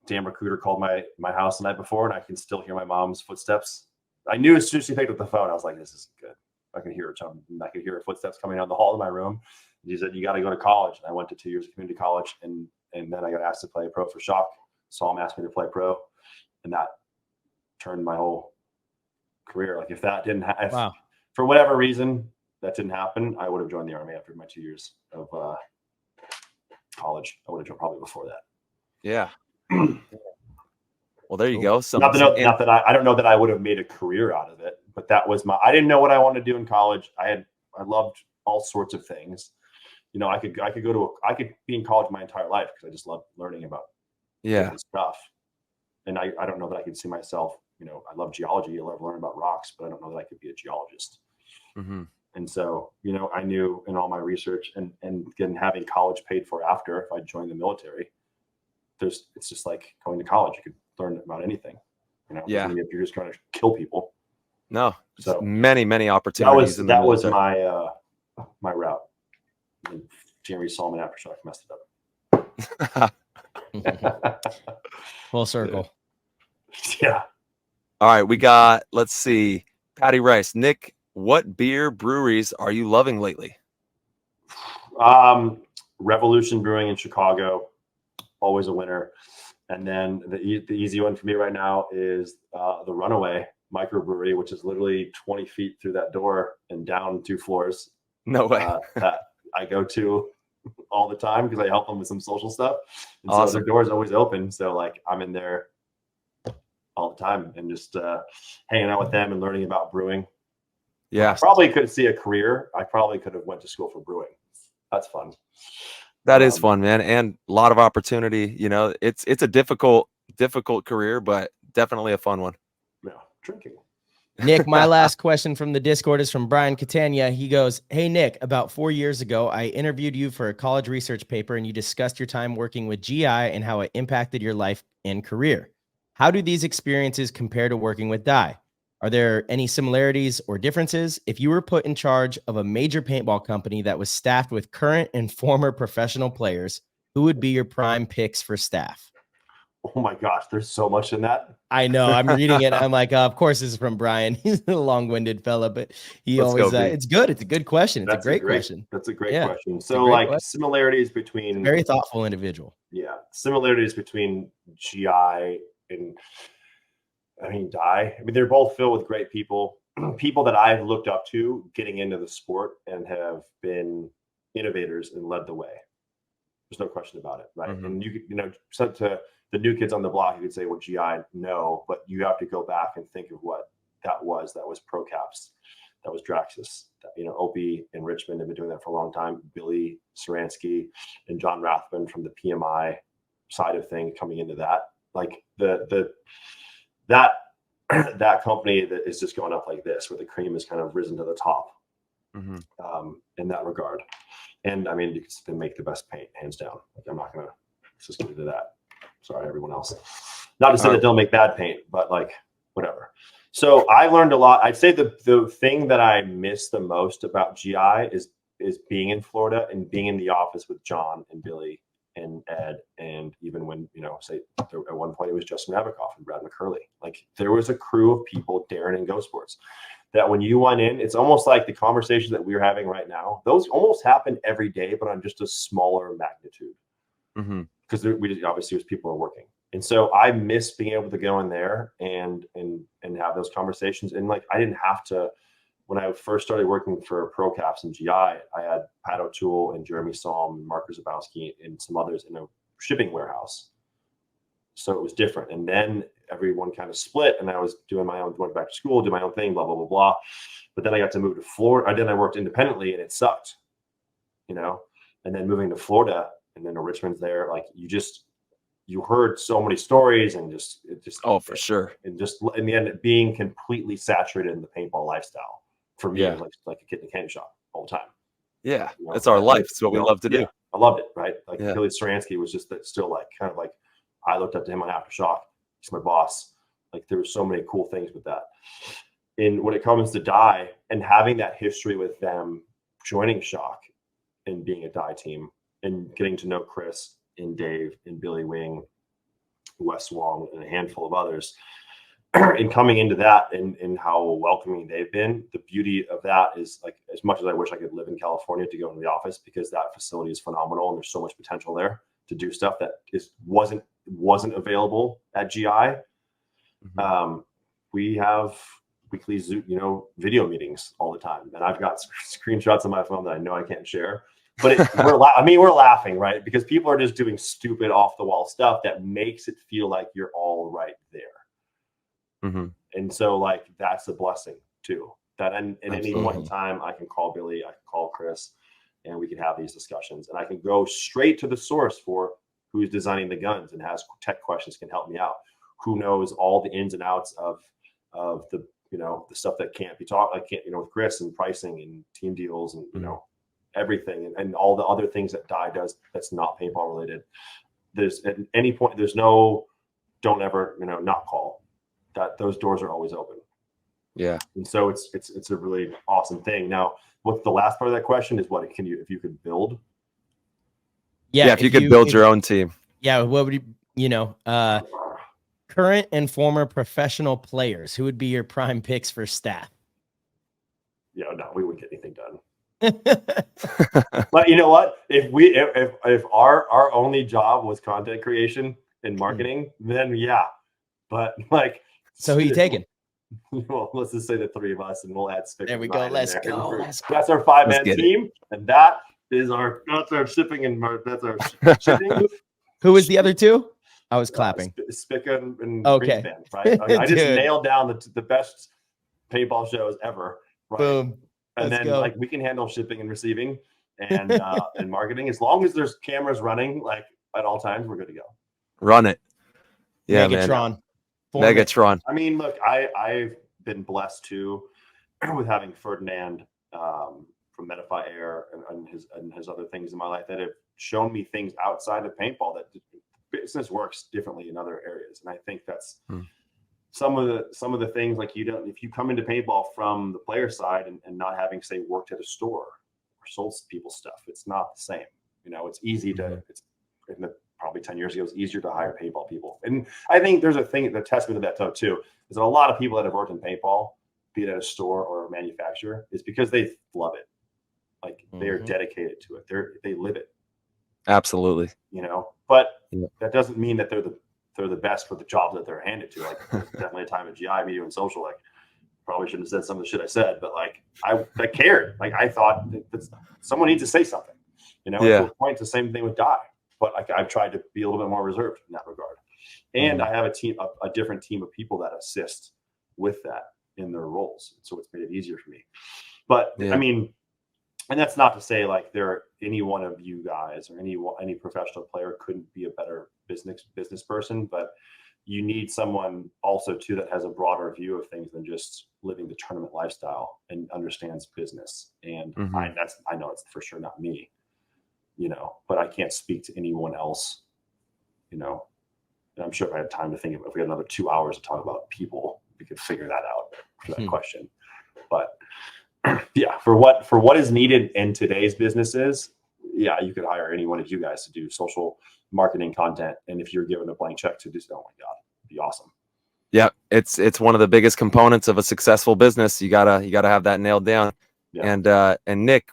Damn recruiter called my house the night before, and I can still hear my mom's footsteps. I knew as soon as she picked up the phone, I was like, this is good. I can hear her footsteps coming down the hall of my room. And she said, you got to go to college. And I went to 2 years of community college, and then I got asked to play pro for Shock. Saw him ask me to play pro, and that turned my whole career. Like if that didn't happen, for whatever reason that didn't happen, I would have joined the Army after my 2 years of college. I would have joined probably before that. Yeah. Well, there you go. Not that I don't know that I would have made a career out of it, but that was I didn't know what I wanted to do in college. I loved all sorts of things. You know, I could be in college my entire life because I just loved learning about different stuff. And I don't know that I could see myself, you know, I love geology. I love learning about rocks, but I don't know that I could be a geologist. Mm-hmm. And so, you know, I knew in all my research and again, having college paid for after, if I joined the military, it's just like going to college. You could learn about anything, you know, if you're just trying to kill people. No, so many opportunities. That was my route. And Jeremy Solomon Aftershock messed it up. Full circle. Yeah. All right, we got, let's see, Patty Rice. Nick, what beer breweries are you loving lately? Revolution Brewing in Chicago, always a winner. And then the easy one for me right now is the Runaway microbrewery, which is literally 20 feet through that door and down 2 floors. No way. That I go to all the time because I help them with some social stuff. And awesome. So their door's always open. So like I'm in there all the time and just hanging out with them and learning about brewing. Yeah. I probably could see a career. I probably could have went to school for brewing. That's fun. That is fun, man. And a lot of opportunity. You know, it's a difficult career, but definitely a fun one. Yeah. Drinking. Nick, my last question from the Discord is from Brian Catania. He goes, hey, Nick, about 4 years ago, I interviewed you for a college research paper and you discussed your time working with GI and how it impacted your life and career. How do these experiences compare to working with Dye? Are there any similarities or differences? If you were put in charge of a major paintball company that was staffed with current and former professional players, who would be your prime picks for staff? Oh my gosh, there's so much in that. I know. I'm reading it. I'm like, of course, this is from Brian. He's a long-winded fella, but he always. It's good. It's a good question. It's a great question. That's a great question. So, like similarities between very thoughtful individual. Yeah, similarities between GI and Dye. I mean, they're both filled with great people. People that I've looked up to getting into the sport and have been innovators and led the way. There's no question about it, right? Mm-hmm. And you know, so to the new kids on the block, you could say, well, GI, no, but you have to go back and think of what that was. That was Pro Caps. That was Draxis. You know, Opie and Richmond have been doing that for a long time. Billy Saransky and John Rathman from the PMI side of things coming into that. Like that company that is just going up like this, where the cream has kind of risen to the top in that regard. And I mean, you can make the best paint, hands down. Like I'm not going to just get into that. Sorry, everyone else. Not to say that they'll make bad paint, but like whatever. So I learned a lot. I'd say the thing that I miss the most about GI is being in Florida and being in the office with John and Billy and Ed, and even when, you know, say at one point it was Justin Nabokov and Brad McCurley. Like there was a crew of people, Darren and Go Sports, that when you went in, it's almost like the conversations that we're having right now. Those almost happen every day, but on just a smaller magnitude. Because obviously people are working. And so I miss being able to go in there and have those conversations. And like, I didn't have to, when I first started working for Pro Caps and GI, I had Pat O'Toole and Jeremy Salm and Mark Zabowski and some others in a shipping warehouse. So it was different. And then everyone kind of split, and I was doing my own, going back to school, do my own thing, blah, blah, blah, blah. But then I got to move to Florida. Then I worked independently, and it sucked, you know. And then moving to Florida, and then to Richmond's there, like you heard so many stories, and for sure. And just in the end, being completely saturated in the paintball lifestyle for me, it was like a kid in a candy shop all the time. Yeah, you know? that's our life. It's what we love to do. I loved it, right? Like Billy Saransky was just still like kind of like, I looked up to him on Aftershock. He's my boss. Like, there were so many cool things with that. And when it comes to Die and having that history with them joining Shock and being a Die team and getting to know Chris and Dave and Billy Wing, Wes Wong, and a handful of others, and coming into that and how welcoming they've been, the beauty of that is, like, as much as I wish I could live in California to go into the office, because that facility is phenomenal and there's so much potential there to do stuff that wasn't available at GI. Mm-hmm. We have weekly Zoom, video meetings all the time, and I've got screenshots on my phone that I know I can't share. But we're laughing, right? Because people are just doing stupid off the wall stuff that makes it feel like you're all right there. Mm-hmm. And so, like, that's a blessing too. That at any one time I can call Billy, I can call Chris, and we can have these discussions, and I can go straight to the source for who's designing the guns and has tech questions, can help me out. Who knows all the ins and outs of the the stuff that can't be taught. I can't, with Chris and pricing and team deals and everything and all the other things that Die does that's not paintball related. There's at any point, don't ever not call. That those doors are always open. Yeah. And so it's a really awesome thing. Now, what's the last part of that question is if you could build? Yeah, if you could build your own team. Yeah, what would current and former professional players, who would be your prime picks for staff? Yeah, no, we wouldn't get anything done. But you know what? If our only job was content creation and marketing, then yeah. But like, so who are you taking? Well, let's just say the three of us, and we'll add Spick. There we go. Let's go. That's our 5-man team, and that's our shipping and that's our shipping. Who was the other two? I was clapping. Spick and okay. Band, right? I just nailed down the best paintball shows ever. Right? Boom. And Let's then go. like we can handle shipping and receiving and and marketing, as long as there's cameras running like at all times. We're good to go. Run it. Yeah, Megatron. Man. Megatron. I mean, look, I've been blessed too with having Ferdinand from Medify Air and his other things in my life that have shown me things outside of paintball that business works differently in other areas. And I think that's some of the things, like, if you come into paintball from the player side and not having, say, worked at a store or sold people stuff, it's not the same. It's easy to, probably 10 years ago, it was easier to hire paintball people. And I think there's a thing, the testament to that too, is that a lot of people that have worked in paintball, be it at a store or a manufacturer, is because they love it. Like, they're dedicated to it. They live it. Absolutely. But that doesn't mean that they're the best for the job that they're handed to. Like, definitely a time at GI, media and social, like, probably shouldn't have said some of the shit I said, but like, I cared. Like, I thought that someone needs to say something, To a point, it's the same thing with Die, but like, I've tried to be a little bit more reserved in that regard. And I have a different team of people that assist with that in their roles. So it's made it easier for me. But I mean, and that's not to say like any one of you guys or any professional player couldn't be a better business person, but you need someone also too that has a broader view of things than just living the tournament lifestyle and understands business. And I know it's for sure not me, but I can't speak to anyone else, and I'm sure if I had time to think of it, if we had another 2 hours to talk about people, we could figure that out for that question. But yeah, for what is needed in today's businesses, you could hire any one of you guys to do social marketing content. And if you're given a blank check to do, oh my God, it'd be awesome. Yeah, it's one of the biggest components of a successful business. You gotta have that nailed down. Yeah. And Nick,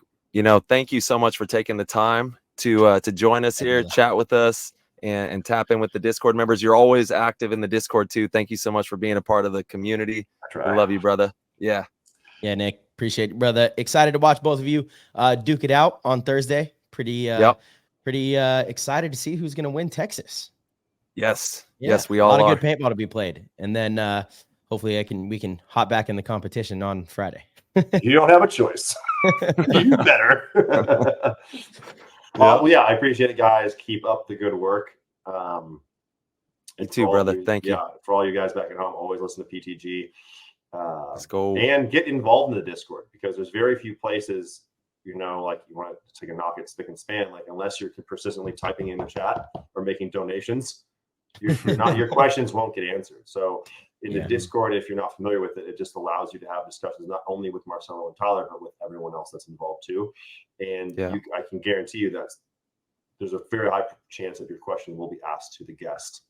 thank you so much for taking the time to join us here, chat with us, and tap in with the Discord members. You're always active in the Discord too. Thank you so much for being a part of the community. We love you, brother. Yeah. Yeah, Nick, appreciate it, brother. Excited to watch both of you duke it out on Thursday. Pretty excited to see who's going to win Texas. Yes. Yeah, yes, we all are. A lot of good paintball to be played. And then hopefully we can hop back in the competition on Friday. You don't have a choice. You better. Yeah, I appreciate it, guys. Keep up the good work. You too, brother. Thank you. Yeah, for all you guys back at home, always listen to PTG. Let's go. And get involved in the Discord, because there's very few places, like you want to take a knock at spick and span, like unless you're persistently typing in the chat or making donations, your questions won't get answered. So in the Discord, if you're not familiar with it, it just allows you to have discussions not only with Marcelo and Tyler, but with everyone else that's involved too. And I can guarantee you that there's a very high chance that your question will be asked to the guest.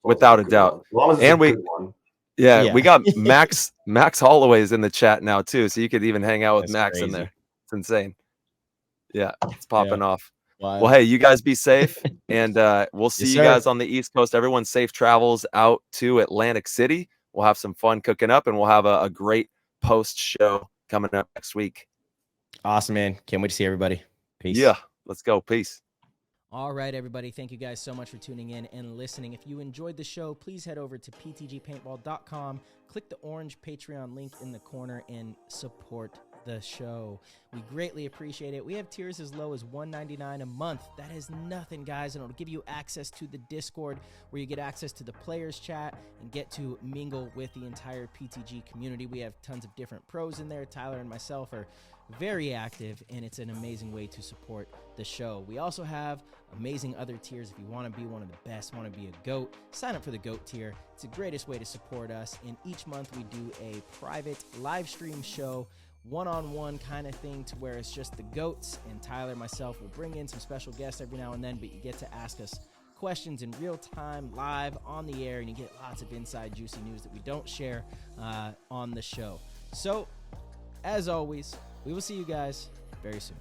Without a doubt. As long as it's a good one. Yeah, we got Max Holloway's in the chat now too, so you could even hang out with Max in there. It's insane. Yeah, it's popping off. Wow. Well, hey, you guys be safe, and we'll see you guys on the East Coast. Everyone, safe travels out to Atlantic City. We'll have some fun cooking up, and we'll have a great post show coming up next week. Awesome, man! Can't wait to see everybody. Peace. Yeah, let's go. Peace. All right, everybody. Thank you guys so much for tuning in and listening. If you enjoyed the show, please head over to ptgpaintball.com, click the orange Patreon link in the corner, and support the show. We greatly appreciate it. We have tiers as low as $1.99 a month. That is nothing, guys, and it'll give you access to the Discord, where you get access to the players chat and get to mingle with the entire PTG community. We have tons of different pros in there. Tyler and myself are very active, and it's an amazing way to support the show. We also have amazing other tiers. If you want to be one of the best, want to be a GOAT, sign up for the GOAT tier. It's the greatest way to support us, and each month we do a private live stream show, one-on-one kind of thing, to where it's just the GOATs, and Tyler, myself, will bring in some special guests every now and then, but you get to ask us questions in real time, live on the air, and you get lots of inside juicy news that we don't share on the show. So, as always, we will see you guys very soon.